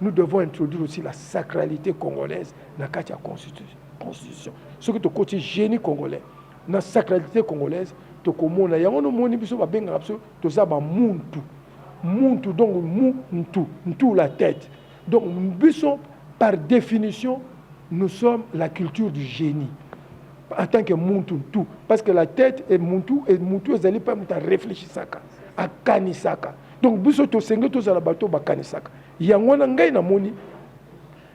Speaker 1: Nous devons introduire aussi la sacralité congolaise dans la constitution. Ce que tu côté génie congolais, dans la sacralité congolaise, tu comprends. Il y a un moment où tu vas bien absolu, tu vas muntu. Muntu donc muntu la tête. Donc par définition, nous sommes la culture du génie. En tant que muntu tout, parce que la tête est muntu ils n'allaient pas réfléchir ça. À kanisaka. Donc biso to sengeli to zala bato ba kanisaka. Yango na ngai na moni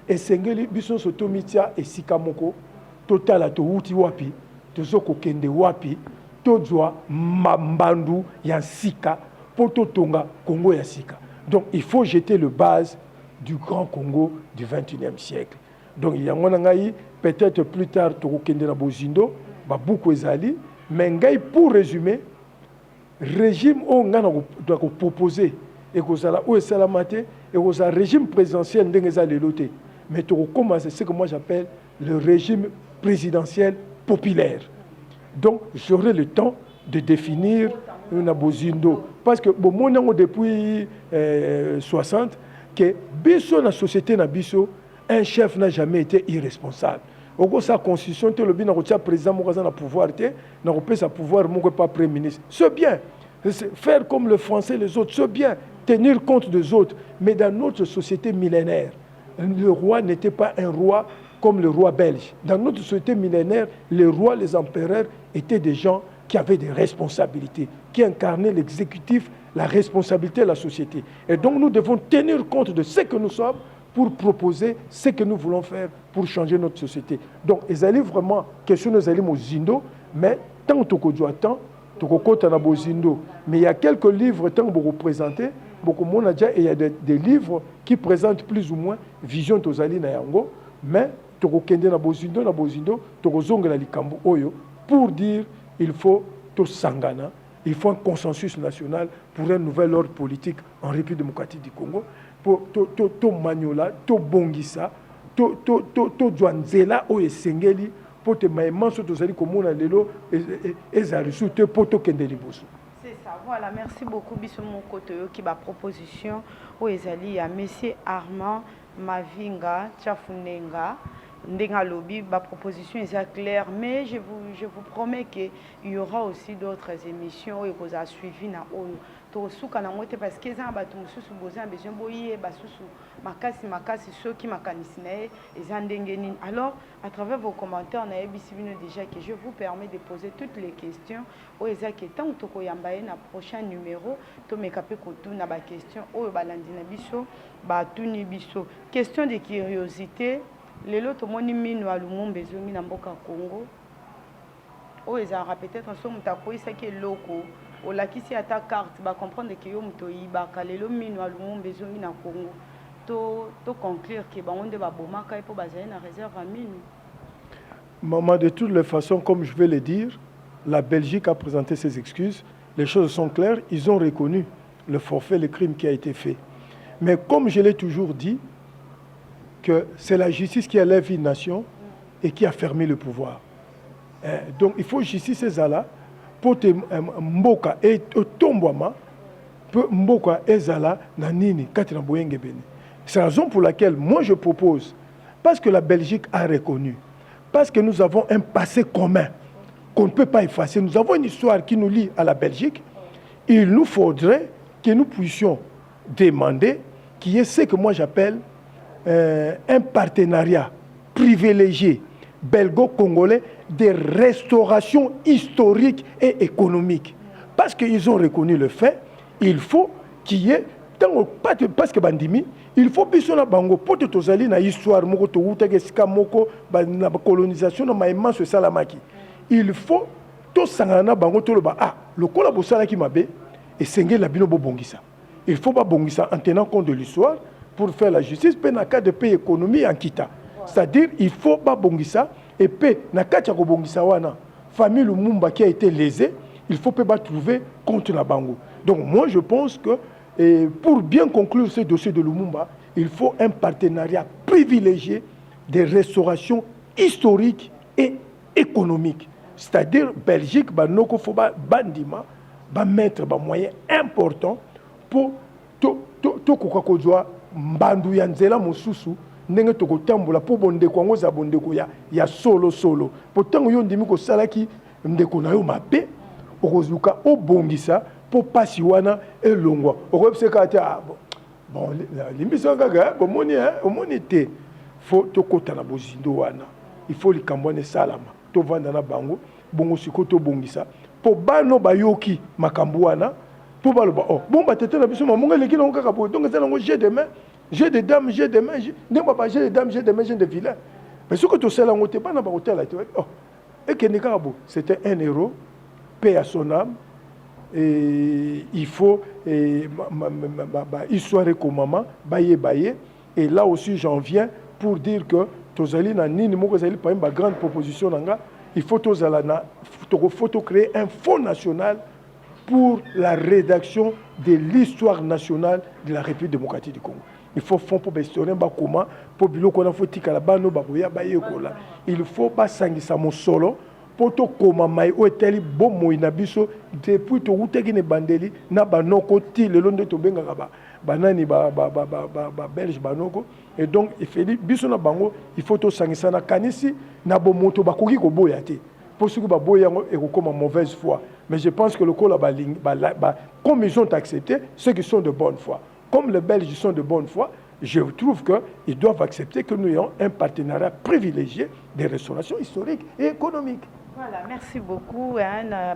Speaker 1: e sengeli biso so to mitia e sikamoko totala to uti wapi to zoko kende wapi to zwa mambandu ya sika poto tonga Congo ya sika. Donc il faut jeter le base du grand Congo du 21e siècle. Donc yango na ngai peut-être plus tard to kende na bozindo ba buku ezali mais ngai pour résumer régime on a proposé et que ça ou salamate et que ça régime présidentiel ndengeza leloté mais tu commences ce que moi j'appelle le régime présidentiel populaire. Donc j'aurai le temps de définir une bozindo parce que bon mon depuis 60 que biso la société na biso un chef n'a jamais été irresponsable. Au sa constitution, le bien na président mokaza na pouvoir te na sa pouvoir moko pas premier ministre. C'est bien. Faire comme le français les autres, c'est bien. Tenir compte des autres. Mais dans notre société millénaire, le roi n'était pas un roi comme le roi belge. Dans notre société millénaire, les rois, les empereurs étaient des gens qui avaient des responsabilités, qui incarnaient l'exécutif, la responsabilité de la société. Et donc nous devons tenir compte de ce que nous sommes pour proposer ce que nous voulons faire pour changer notre société. Donc, ils allaient vraiment question nous allons au Zindo, mais tant que tu attends, tu côté na bozindo. Mais il y a quelques livres tant que vous représentez, beaucoup monde a déjà il y a des livres qui présentent plus ou moins vision tozali na yango, mais tu kende na bozindo, tu kozongela likambo oyo pour dire il faut to sangana. Il faut un consensus national pour un nouvel ordre politique en République démocratique du Congo. Pour to maniola, to bongisa, to dwanzela o esengeli pour te maïmanso to zali komona lelo ezarisu te poto kende liboso.
Speaker 2: C'est ça. Voilà, merci beaucoup biso mon côté qui ba proposition o ezali ya monsieur Armand Mavinga Tchafunenga. Ndenga lobby, ma proposition est claire, mais je vous promets qu'il y aura aussi d'autres émissions et qu'on a suivi na parce que ça va tout sous besoin besoin boyer basusu makasi ceux qui makanisinae et alors à travers vos commentaires on a déjà que je vous permets de poser toutes les questions au ezaki tant to koyambaye na prochain numéro to mekape kotu na ba question o balandina biso ba tuni biso question de curiosité. Lelo tomoni minu alumumba ezongi na mboka Congo o ezara peut-être en somme takoisa ki loko o lakisi ata carte ba comprendre que yo muto yibaka lelo minu alumumba ezongi na Congo to conclure que ba onde ba bomaka et pour bazali na réserve à minu.
Speaker 1: Maman, de toutes les façons, comme je vais le dire, la Belgique a présenté ses excuses, les choses sont claires, ils ont reconnu le forfait, le crime qui a été fait. Mais comme je l'ai toujours dit, que c'est la justice qui élève une nation et qui a fermé le pouvoir. Donc il faut justice ezala pour te mboka et tombwama pour mboka ezala na nini kati na boyenge bene. C'est la raison pour laquelle moi je propose, parce que la Belgique a reconnu, parce que nous avons un passé commun qu'on ne peut pas effacer, nous avons une histoire qui nous lie à la Belgique, il nous faudrait que nous puissions demander qu'il y ait ce que moi j'appelle un partenariat privilégié belgo-congolais de restauration historique et économique. Parce qu'ils ont reconnu le fait, il faut qu'il y ait, parce que bandimi, il faut que na bango pote tozali na histoire moko to utake sika moko na colonisation na maïma ce salamaki. Il faut to sangana bango to loba ah le kola bosala ki mabe et sengé la bino bongisa. Il faut pas bongisa en tenant compte de l'histoire pour faire la justice pe na cas de pays économie en kita. C'est-à-dire il faut pas bongisa et pe na kacha ko bongisa wana famille Lumumba qui a été lésée, il faut pas trouver contre la bango. Donc moi je pense que et pour bien conclure ce dossier de Lumumba, il faut un partenariat privilégié des restaurations historiques et économiques. C'est-à-dire Belgique, Banoko Foba, Bandima, va mettre des moyens importants pour tout Kokakodjoa, Mbandu Yanzela Mosusu, Nenge Toko Tambola, pour Bondeko, Ngoza Bondeko, ya solo. Pourtant, yon dimiko salaki, Ndeko na yo mabe, Orozuka, o Bongisa, pour passer wana et longwa au c'est quand bon l'imbiso gaga bon moni te faut to kota na bozindo wana il faut li kambone salama to vanda na bango bongo sikoto bongisa po bano bayoki makambo wana po baloba oh bon batete na biso mamunga leki na kaka po donc ça ngo jeu de main jeu de dames jeu de main ne pas jeu de dames jeu de main jeu de vilain mais ce que to sala ngote pas na ba hôtel là oh et que nekabo c'était un héros paix à son âme. Et il faut histoire comme maman baye et là aussi j'en viens pour dire que tozali na nini moko zali pas une grande proposition nanga il faut créer un fonds national pour la rédaction de l'histoire nationale de la République démocratique du Congo. Il faut fonds pour historien ba comment pour biloko na faut tikala bano ba koya baye kola il faut pas sangisa mon solo poto koma mai o eteli bomo inabiso depuis to uteki ne bandeli na banoko ti le londe to benga ba banani ba belge banoko et donc il fait biso na bango il faut to sangisa na kanisi na bomoto bakoki ko boya te pour ce que ba boya et comme mauvaise foi mais je pense que le col comme ils ont accepté ceux qui sont de bonne foi comme les Belges sont de bonne foi je trouve qu'ils doivent accepter que nous ayons un partenariat privilégié des restaurations historiques et économiques.
Speaker 2: Voilà, merci beaucoup.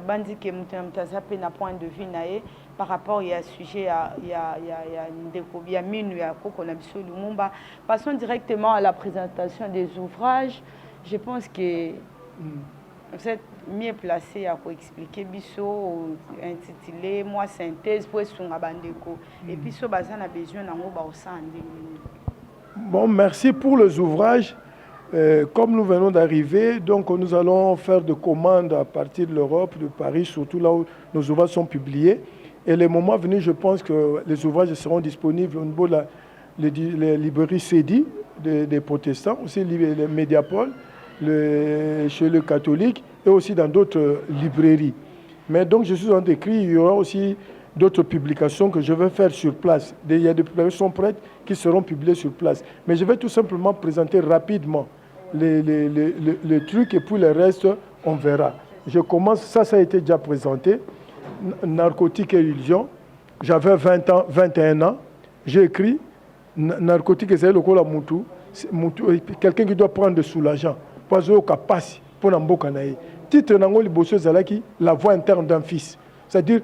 Speaker 2: Bandi qui est un point de vue par rapport à ce sujet, il y a Minu, il y a Kokonabso Lumumba. Passons directement à la présentation des ouvrages. Je pense que vous êtes mieux placé à expliquer Bisso intitulé Moi synthèse pour Bandeko. Et puis ce bazan a besoin
Speaker 1: Bon, merci pour les ouvrages. Comme nous venons d'arriver, donc nous allons faire des commandes à partir de l'Europe, de Paris, surtout là où nos ouvrages sont publiés. Et le moment venu, je pense que les ouvrages seront disponibles au niveau de la librairie CEDI des protestants, aussi les Mediapol, chez les catholiques et aussi dans d'autres librairies. Mais donc je suis en écrit, il y aura aussi d'autres publications que je vais faire sur place. Il y a des publications prêtes qui seront publiées sur place. Mais je vais tout simplement présenter rapidement les trucs et puis le reste, on verra. Je commence, ça a été déjà présenté. Narcotique et illusion. J'avais 21 ans. J'ai écrit Narcotique et c'est le col à Moutou. Quelqu'un qui doit prendre de soulageant. Pas au capaci pour n'embokanaï. Titre Nangoli Bosso Zalaki, la voix interne d'un fils. C'est-à-dire,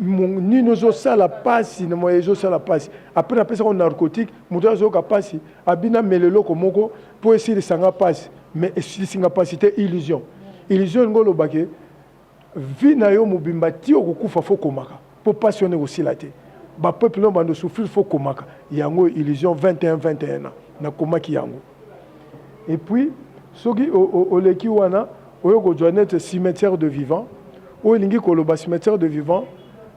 Speaker 1: ni nous ça la passe, ni nous ça la passe. Après, on appelle ça un narcotique, nous avons capacité, abina melelo komoko pour essayer de s'en passer. Mais si c'est capacité illusion. Illusion ngolo baké. Vie na yo mobimba ti okufa fo komaka. Pour passionner aussi la tête. Ba peuple non bando souffrir fo komaka. Yango illusion 21 ans. Na komaki yango. Et puis soki oleki wana oyo ko joindre cimetière de vivants. Ou lingi koloba cimetière de vivants.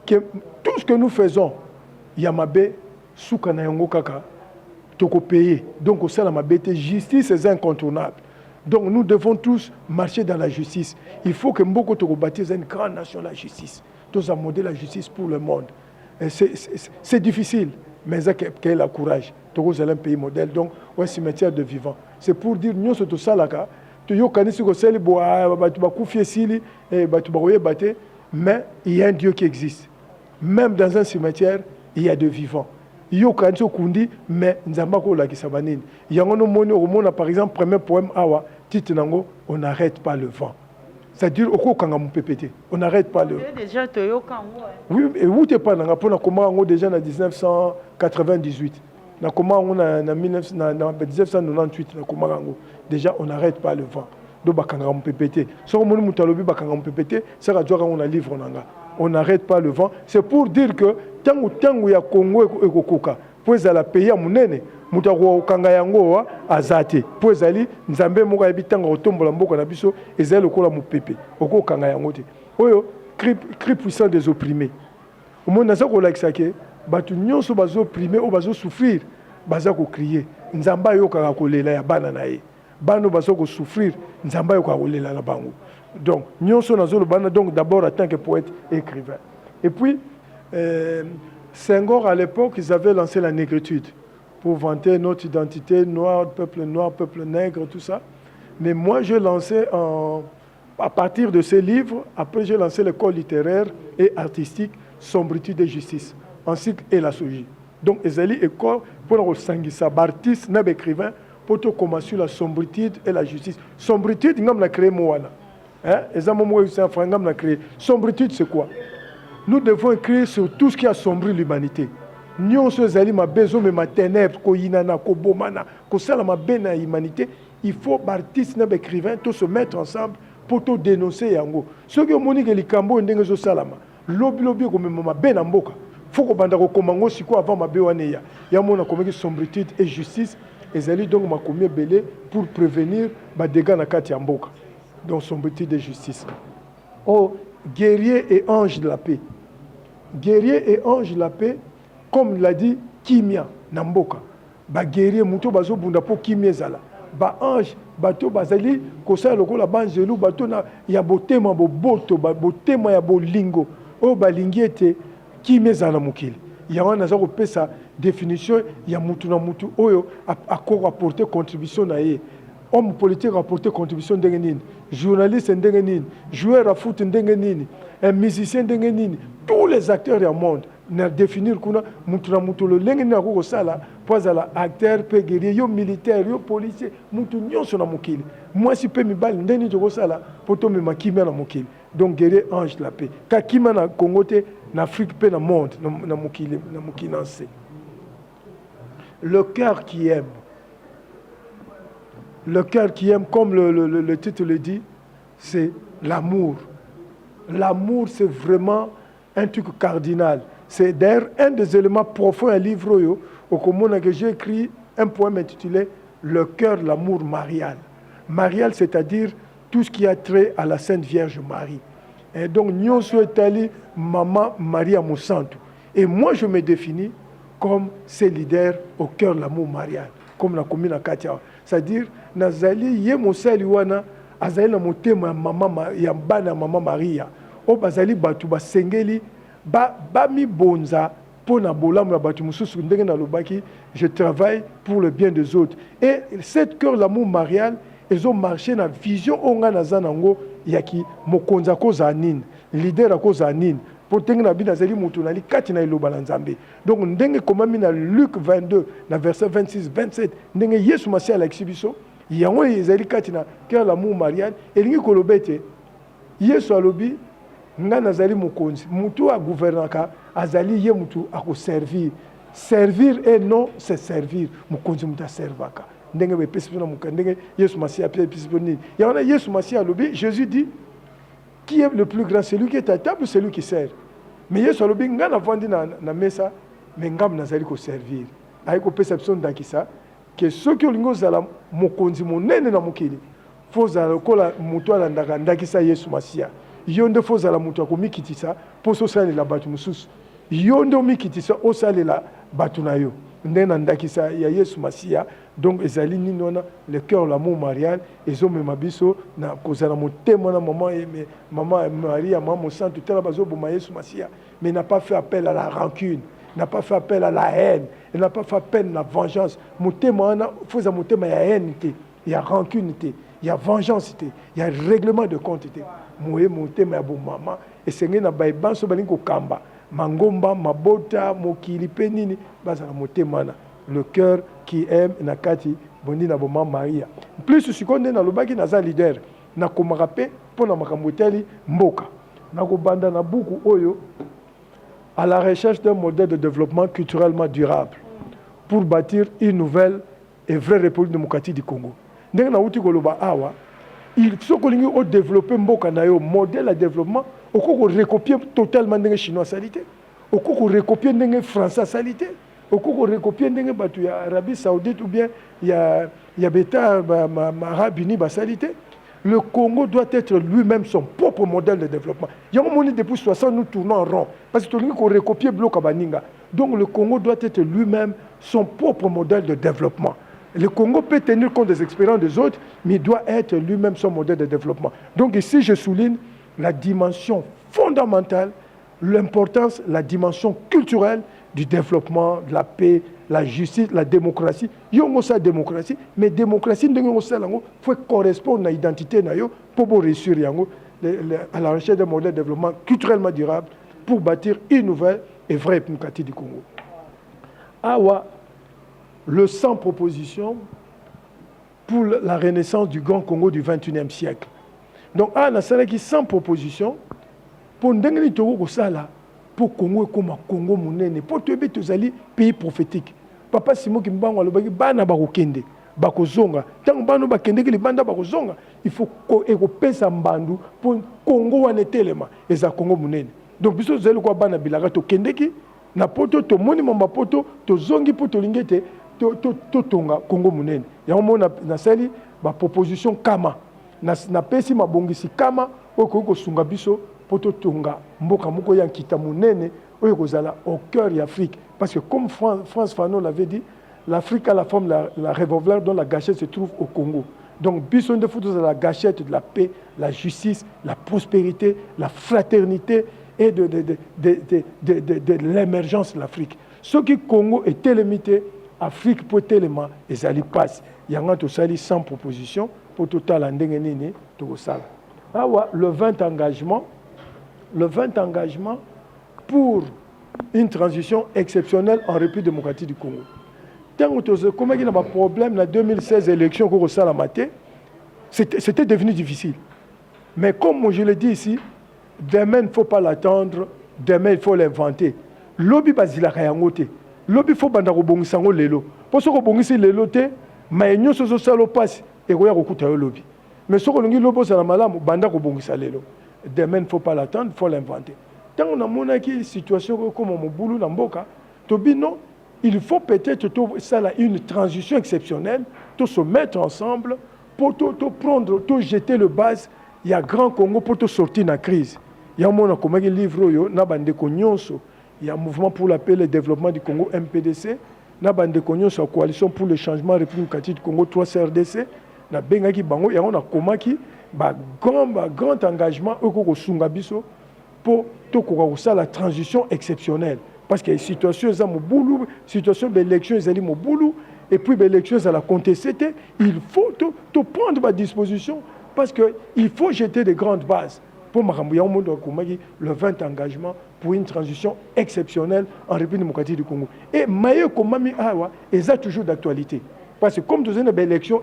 Speaker 1: Que tout ce que nous faisons, Yamabe, Soukana Yango Kaka, Toko payé. Donc, au sein de la justice est incontournable. Donc, nous devons tous marcher dans la justice. Il faut que Mboko Toko bâtisse une grande nation, la justice. Tous à modèle la justice pour le monde. C'est difficile, mais quel a courage. Toko c'est un pays modèle. Donc, un cimetière de vivants. C'est pour dire, nous sommes tous là, tu yo kanisi ko seli bo batu bakufie sili et batu baroye baté, mais il y a un Dieu qui existe. Même dans un cimetière, il y a de vivants. Yo kanisi kundi mais nzamba ko la kisabanini. Yango no moni o mona par exemple premier poème awa titre nango on n'arrête pas le vent. C'est-à-dire au kanga PPT, on n'arrête pas le.
Speaker 2: Déjà
Speaker 1: oui, et où t'es pas nanga pour comment déjà en 1998. Na comment on a en 1998 na comment déjà on n'arrête pas le vent. Do bakanga PPT. So mon mutalobi bakanga PPT, ça radio on a livre nanga. On n'arrête pas le vent. C'est pour dire que tangu ya Congo ekokoka. Pour la pays à munene. Mutako kanga yango azate po ezali nzambe moko ya bitanga otombola mboka na biso ezali lokola mupepe oko kanga yango te oyo cri puissant des opprimés au monde na ko like sake batu nyonso bazo opprimer o bazo souffrir baza ko crier nzamba yo kanga kolela ya bana na ye bano bazo ko souffrir nzamba yo kanga kolela na bango donc nyonso nazo le bana donc d'abord en tant que poète et écrivain et puis Senghor à l'époque ils avaient lancé la négritude pour vanter notre identité, noir, peuple nègre, tout ça. Mais moi, j'ai lancé, à partir de ces livres, après j'ai lancé l'école littéraire et artistique Sombritude et Justice, en cycle et la sogie. Donc, ezali école pour le sangisa, artiste, nab écrivain, pour te commencer la sombritude et la justice. Sombritude, nous avons créé Moana. Sombritude, c'est quoi? Nous devons écrire sur tout ce qui a sombré l'humanité. Nyonso ezali mabezo me ma ténèbres ko yinana ko bomana ko sala mabe na humanité il faut artiste na écrivain tous se mettre ensemble pour te dénoncer yango ceux qui omoni ke likambo ndenge zo salama lobi ko mema mabe na mboka faut ko banda ko komango siko avant mabe wane ya mona komeki sombritude et justice ezali donc makomi belé pour prévenir ba dégâts na kati ya mboka donc sombritude et justice oh guerrier et ange de la paix guerrier et ange de la paix. Comme l'a dit Kimia Namboka, ba guerrier muto bazo bunda po Kimia zala, ba ange bato bazali kosa loko la banjelu bato na ya botema bo boto ba botema ya bolingo o balingiete Kimia zala mukili. Ya wana za ko pesa définition ya mutu na mutu oyo akoko apporter contribution na ye. Homme politique apporter contribution ndenge nini, journaliste ndenge nini, joueur à foot ndenge nini, un musicien ndenge nini, tous les acteurs du monde. Na définir kuna mutu na mutu le lenge na ko sala poza acteur pe guerrier yo militaire yo policier mutu nyonso na mokili moi si pe mi bal ndeni to ko sala poto me makimia na mokili donc guerrier ange de la paix ka kima na Congo te na Afrique pe na monde na mokili nanse le cœur qui aime comme le titre le dit c'est l'amour c'est vraiment un truc cardinal. C'est d'ailleurs un des éléments profonds du livre au commun que j'ai écrit un poème intitulé Le cœur, l'amour marial. Marial, c'est-à-dire tout ce qui a trait à la Sainte Vierge Marie. Et donc, nous sommes allés Maman Maria Moussantou. Et moi, je me définis comme ces leaders au cœur, l'amour marial. Comme la commune à Katia. C'est-à-dire, Nazali, Yemosali Wana, Azali na motema Maman Yambana Maman Maria. O bazali batu ba sengeli ba mi bonza pona bolamu ya batu mususu ndenge na lobaki je travaille pour le bien des autres et cette cœur l'amour marial ils ont marché na vision onga na zanango yaki mokonza ko zanine leader ko zanine pour tenga na bina zali mutu na li kati na iloba na nzambe donc ndenge komami na Luc 22 na verset 26 27 ndenge Yesu Masia la exhibition yango ezali kati na cœur l'amour marial elingi kolobete Yesu alobi nga nazali mokonzi mutu a gouvernaka azali ye mutu ako servir et non se servir mokonzi mutu servaka ndenge be pesi na muka ndenge Yesu Masia pia pesi ni ya wana Yesu Masia alobi Jésus dit qui est le plus grand celui qui est à table celui qui sert mais Yesu alobi nga na vandi na mesa mais ngam nazali ko servir ay ko perception ndakisa que ceux qui olingo zala mokonzi monene na mokili faut zala kola mutu ala ndakisa Yesu Masia yonde fozala mutu akomikitisa po sosalela batu mususu yonde omikitisa osalela batu na yo nde na ndakisa ya Yesu Masia donc ezali ninona le cœur l'amour marial ezomema biso na kozala motema na maman Maria maman sainte tela bazoboma Yesu Masia mais n'a pas fait appel à la rancune n'a pas fait appel à la haine il n'a pas fait appel à la vengeance motema na foza motema ya haine te ya rancune te ya vengeance te ya règlement de compte te moye motema ya bomama esenge na baibanso balingi kokamba mangomba mabota mokili pe nini bazala motema na le cœur qui aime na kati bondi na maman Maria plus sikonde na lobaki naza leader na komaka pe pona makambo teli mboka na kobanda na buku oyo à la recherche d'un modèle de développement culturellement durable pour bâtir une nouvelle et vraie République démocratique du Congo. Ndenge na uti koloba awa il faut qu'on développer mboka na yo modèle de développement au ko recopier totalement ndenge chinois salité au ko recopier ndenge français salité au ko recopier ndenge batu ya Arabie Saoudite ou bien ya beta Arabie ba salité. Le Congo doit être lui-même son propre modèle de développement. Il y a un moment depuis 60 nous tournons en rond parce que tout le monde recopier bloc Abaninga. Donc le Congo doit être lui-même son propre modèle de développement. Le Congo peut tenir compte des expériences des autres, mais il doit être lui-même son modèle de développement. Donc ici, je souligne la dimension fondamentale, l'importance, la dimension culturelle du développement, de la paix, la justice, la démocratie. Il y a une démocratie, mais la démocratie, il faut correspondre à l'identité pour réussir à la recherche d'un modèle de développement culturellement durable pour bâtir une nouvelle et vraie démocratie du Congo. Awa, le 100 propositions pour la renaissance du Grand Congo du 21e siècle. Donc, on a 100 propositions pour ndengeli toko sala pour Congo comme Congo munene pour tebe tozali pays prophétique. Papa Simon Kimbango alobaki bana bakokende bakozonga tango bano bakende ki banda bakozonga il faut ko pesa mbandu pour Congo wana telema eza Congo munene. Donc biso zeli kwa bana bilaka to kendeki na poto to moni mamba poto to zongi poto lingete to tonga Congo munene. Ya mona na sali ba proposition kama na pesi mabongisi kama ko sunga biso poto tonga mboka moko ya kita munene oyo kozala au cœur de l'Afrique parce que comme France Fanon l'avait dit, l'Afrique a la forme de la revolver dont la gâchette se trouve au Congo. Donc bison de foot la gâchette de la paix, la justice, la prospérité, la fraternité et de l'émergence de l'Afrique. Ce qui Congo est limité, Afrique peut tellement et ça lui passe. Il y a un 100 propositions pour total en dengenene to sala. Ah ouais, le 20 engagement pour une transition exceptionnelle en République démocratique du Congo. Tant que comme il y a un problème dans 2016 élections qu'on a la maté, c'était devenu difficile. Mais comme je l'ai dit ici, demain il ne faut pas l'attendre, demain il faut l'inventer. Lobby bazila kayangote. Lobby faut banda robongisango lelo. Pour ce robongisi lelo te, mais nyo soso salo passe et koya kokuta yo lobby. Mais ce qu'on lobo sala malamu banda robongisa lelo. Demain il ne faut pas l'attendre, il faut l'inventer. Tant on a une situation comme au boulot dans Mboka, non, il faut peut-être une transition exceptionnelle, tout se mettre ensemble pour prendre, tout jeter le base. Il y a Grand Congo pour tout sortir de la crise. Il y a un livre, il y a un mouvement pour la paix et le développement du Congo, MPDC, il y a une coalition pour le changement républicain du Congo, 3CRDC, il y a un grand engagement pour la transition exceptionnelle. Parce que les situations d'élection, et puis les élections à la contester, il faut prendre ma disposition parce qu'il faut jeter des grandes bases pour le 20 engagement pour une transition exceptionnelle en République démocratique du Congo. Et Maïe Komami Awa, est toujours d'actualité. Parce que comme nous avons une élection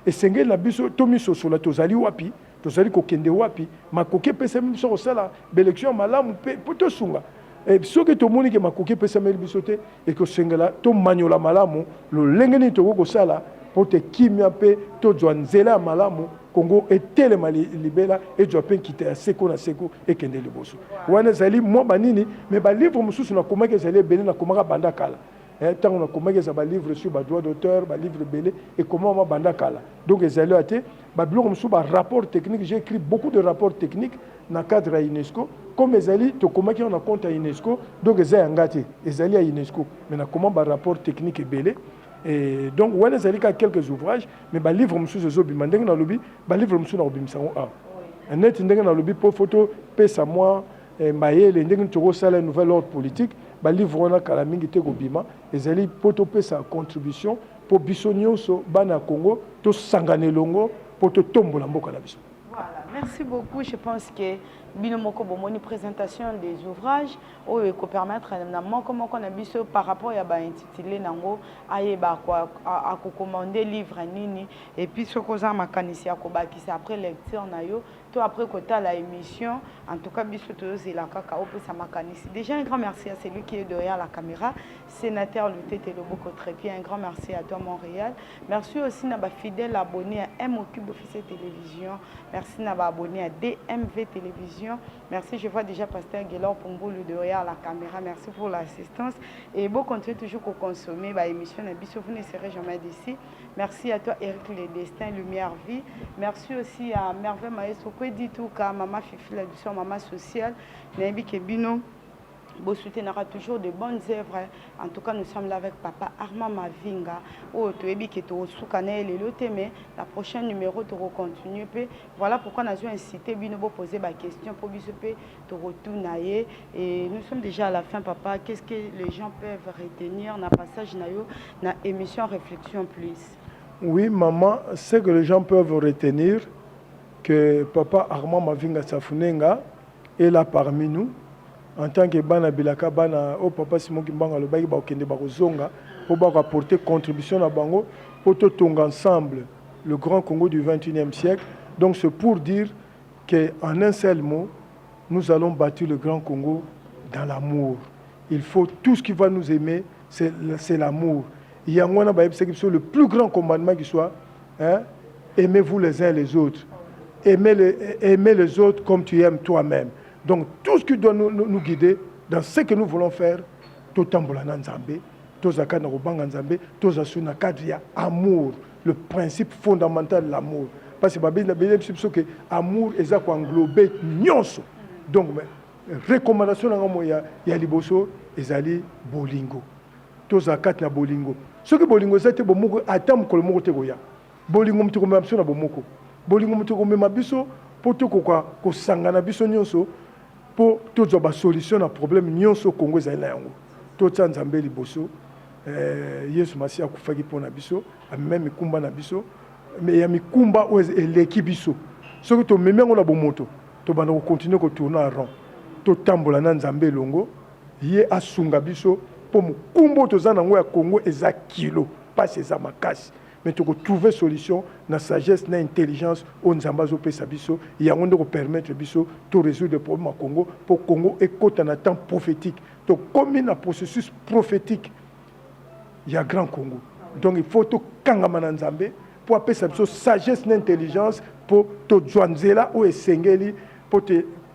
Speaker 1: et Sengel Nabiso, Tomi Sosola, Tozali Wapi, Tozali Kokende Wapi, Makoke Pesem Sosala, l'élection Malam, Potosunga. Et ce que tout le monde qui m'a coqué Pesem Bisote, et que Sengela, Tom Magnola Malamu, le Lengeni Togo Sala, pour te Kimiape, Tozoanzela Malamu, Congo est tellement libéré, et tu as pu quitter à Seko na Seko et Kende Liboso. Wana Zali, moi, Banini, mais le livre Moussous, on a comment que Zali Bénin, na Komara Bandakala. Tant on a comment que ça va livre sur le droit d'auteur, le livre belé et comment on va bandakala. Donc les allées à te, rapport technique, j'ai écrit beaucoup de rapports techniques dans le cadre de l'UNESCO. Comme les alliés, tu comment on a compte à l'UNESCO, donc les allées engagés, les alliés à l'UNESCO. Maintenant comment un rapport technique est belé. Et donc on a les alliés quelques ouvrages, mais le livre monsieur Zobi, mandeng dans le lobby, le livre monsieur na Obim Sango A. Un net ndeng dans le lobby pour photo, pesa moi, maïe, les ndeng tu reçois la nouvelle ordre politique. Le livre on a kalamingi te gobima les alliés pour topé sa contribution pour bisonio so bana Congo to sangane longo pour to tombo la mboka la biso.
Speaker 2: Voilà, merci beaucoup. Je pense que binomoko bomoni présentation des ouvrages oyo eko permettre na moko na biso par rapport ya ba intitulé nango ayeba quoi à commander livre nini et puis sokoza makanisi ya kobakisa après lecture na yo to après kota la émission en tout cas biso to zela kaka opesa makanisi. Déjà un grand merci à celui qui est derrière la caméra, sénateur Lutete Loboko Trépi, un grand merci à toi Montréal. Merci aussi à ba fidèles abonnés à MOCube officiel télévision. Merci à ba abonnés à DMV télévision. Merci, je vois déjà Pasteur Guélor Pomboulou derrière la caméra. Merci pour l'assistance et bon continuez toujours à consommer ba émission na biso, vous ne serez jamais d'ici. Merci à toi Eric Le Destin Lumière Vie. Merci aussi à Merveille Maestro Kweditouka, Maman Fifi la douceur, Maman sociale, Nabi Kebino. Vous soutenez toujours de bonnes œuvres. En tout cas, nous sommes là avec Papa Armand Mavinga. La prochaine numéro, tu continuer. Voilà pourquoi nous avons incité Bino pour poser ma question pour te retourner. Et nous sommes déjà à la fin, Papa. Qu'est-ce que les gens peuvent retenir dans le passage dans l'émission Réflexion Plus?
Speaker 1: Oui, maman, ce que les gens peuvent retenir, que Papa Armand Mavinga Safunenga est là parmi nous. En tant que bana bilaka bana au papa Simon Kimbanga le baï bakende bakozonga pour apporter contribution à bango pour tout ensemble le grand Congo du 21e siècle. Donc c'est pour dire que en un seul mot nous allons bâtir le grand Congo dans l'amour. Il faut tout ce qui va nous aimer, c'est l'amour. Il y a le plus grand commandement qui soit aimez-vous les uns les autres. Aimez les autres comme tu aimes toi-même. Donc tout ce qui doit nous guider dans ce que nous voulons faire, tout tambolana nzambe, tout zakana robanga nzambe, tout zasuna kadria amour, le principe fondamental de l'amour. Parce que que amour est quoi englober nyonso. Donc recommandation na ya liboso ezali bolingo. Tout zakat na bolingo. Ce que bolingo c'était bomoko atam ko moko te goya. Bolingo mtiko mabso na bomoko. Bolingo mtiko mabiso poto ko sangana biso nyonso. Pour toutes les solutions à problème nyonso Congo ezali na yango to tsanzambe liboso Yesu Masia akufaki pona biso même mikumba na biso mais ya mikumba eleki biso soki to memengo na bomoto to bana ko continuer ko tourner en rond to tambola na nzambe longo ye asunga biso po mukumbo to zana ngo ya Congo eza kilo pas eza makasi mais tu trouver solution na sagesse na intelligence au nzambazo pesa biso ya ngondo ko permettre biso to résoudre les problèmes au Congo pour Congo écoute en temps prophétique to comme un processus prophétique il y a grand Congo donc il faut to kangama na nzambe pour pesa biso sagesse na intelligence pour to joanzela ou esengeli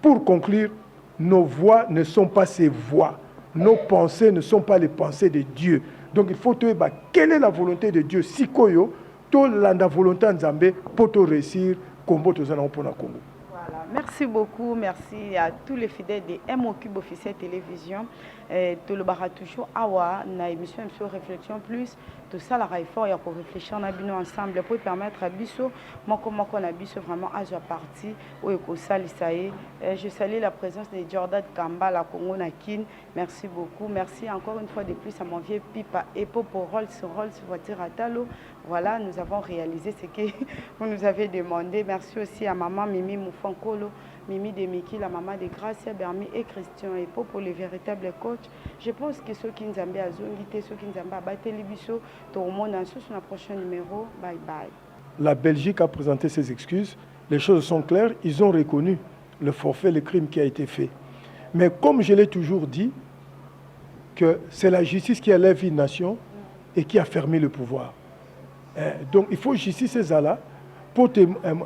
Speaker 1: pour conclure nos voix ne sont pas ses voix, nos pensées ne sont pas les pensées de Dieu. Donc il faut te dire quelle est la volonté de Dieu. Si koyo, to la volonté nzambe pour te réussir combo to zana pour na Congo.
Speaker 2: Voilà, merci beaucoup, merci à tous les fidèles de MOCube officiel télévision. Tout le bar toujours awa na émission sur Réflexion Plus. Tout ça la effort ya pour réfléchir na bino ensemble pour permettre à biso moko na biso vraiment à sa partie au ekosali saé. Je salue la présence de Jordan Kamba la Congo na kin. Merci beaucoup. Merci encore une fois de plus à mon vieux Pipa et pour Rolls voiture à Talo. Voilà, nous avons réalisé ce que vous nous avez demandé. Merci aussi à maman Mimi Moufankolo, Mimi de Miki, la maman de Gracia Bermi et Christian et pour les véritables coachs. Je pense que ceux qui nous ont à Zongité, ceux qui nous ont battu les bisous, tout le monde en sur le prochain numéro. Bye bye.
Speaker 1: La Belgique a présenté ses excuses. Les choses sont claires. Ils ont reconnu le forfait, le crime qui a été fait. Mais comme je l'ai toujours dit, que c'est la justice qui élève une nation et qui a fermé le pouvoir. Donc il faut justice ezala pour te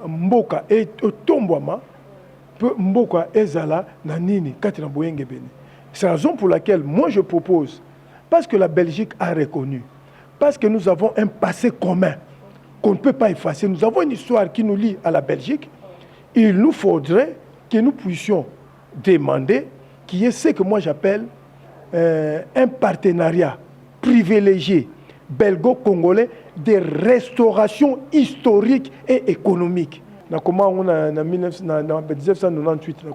Speaker 1: mboka et tombwama pour mboka ezala na nini kati na boyenge bene. C'est la raison pour laquelle moi je propose, parce que la Belgique a reconnu, parce que nous avons un passé commun qu'on ne peut pas effacer, nous avons une histoire qui nous lie à la Belgique, il nous faudrait que nous puissions demander qu'il y ait ce que moi j'appelle un partenariat privilégié belgo-congolais de restauration historique et économique. En 1998,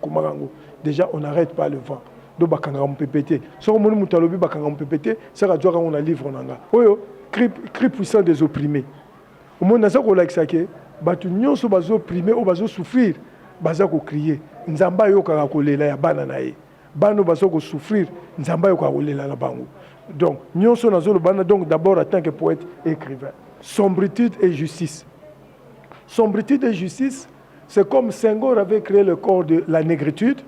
Speaker 1: déjà on n'arrête pas le vent. Donc bakanga MPPT. Si on mutalobi bakanga MPPT, ça va dire on a livre nanga. Oyo cri puissant des opprimés. Au monde ça ko like ça que batu nyonso bazo opprimer ou bazo souffrir, baza ko crier. nzamba yokaka kolela ya bana na ye bano bazoko souffrir nzamba yokaka kolela na bango. Donc nyonso nazolo bana donc d'abord en tant que poète et écrivain. Sombritude et justice. Sombritude et justice, c'est comme Senghor avait créé le corps de la négritude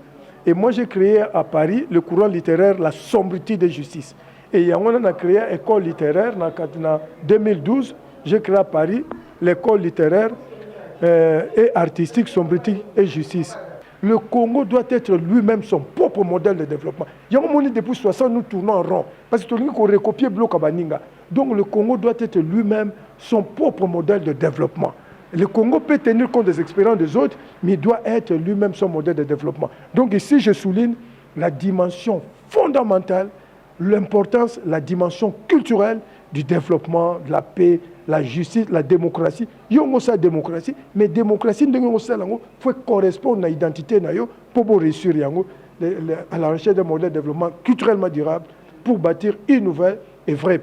Speaker 1: et moi j'ai créé à Paris le courant littéraire la sombritude et justice. Et on a créé une école littéraire en 2012, j'ai créé à Paris l'école littéraire et artistique sombritude et justice. Le Congo doit être lui-même son propre modèle de développement. Depuis 60 nous tournons en rond parce que nous avons recopié Bloc Abaninga. Donc le Congo doit être lui-même son propre modèle de développement. Le Congo peut tenir compte des expériences des autres, mais il doit être lui-même son modèle de développement. Donc ici, je souligne la dimension fondamentale, l'importance, la dimension culturelle du développement, de la paix, la justice, la démocratie. Il y a sa démocratie, mais démocratie, il faut correspondre à l'identité pour réussir à la recherche d'un modèle de développement culturellement durable pour bâtir une nouvelle et vraie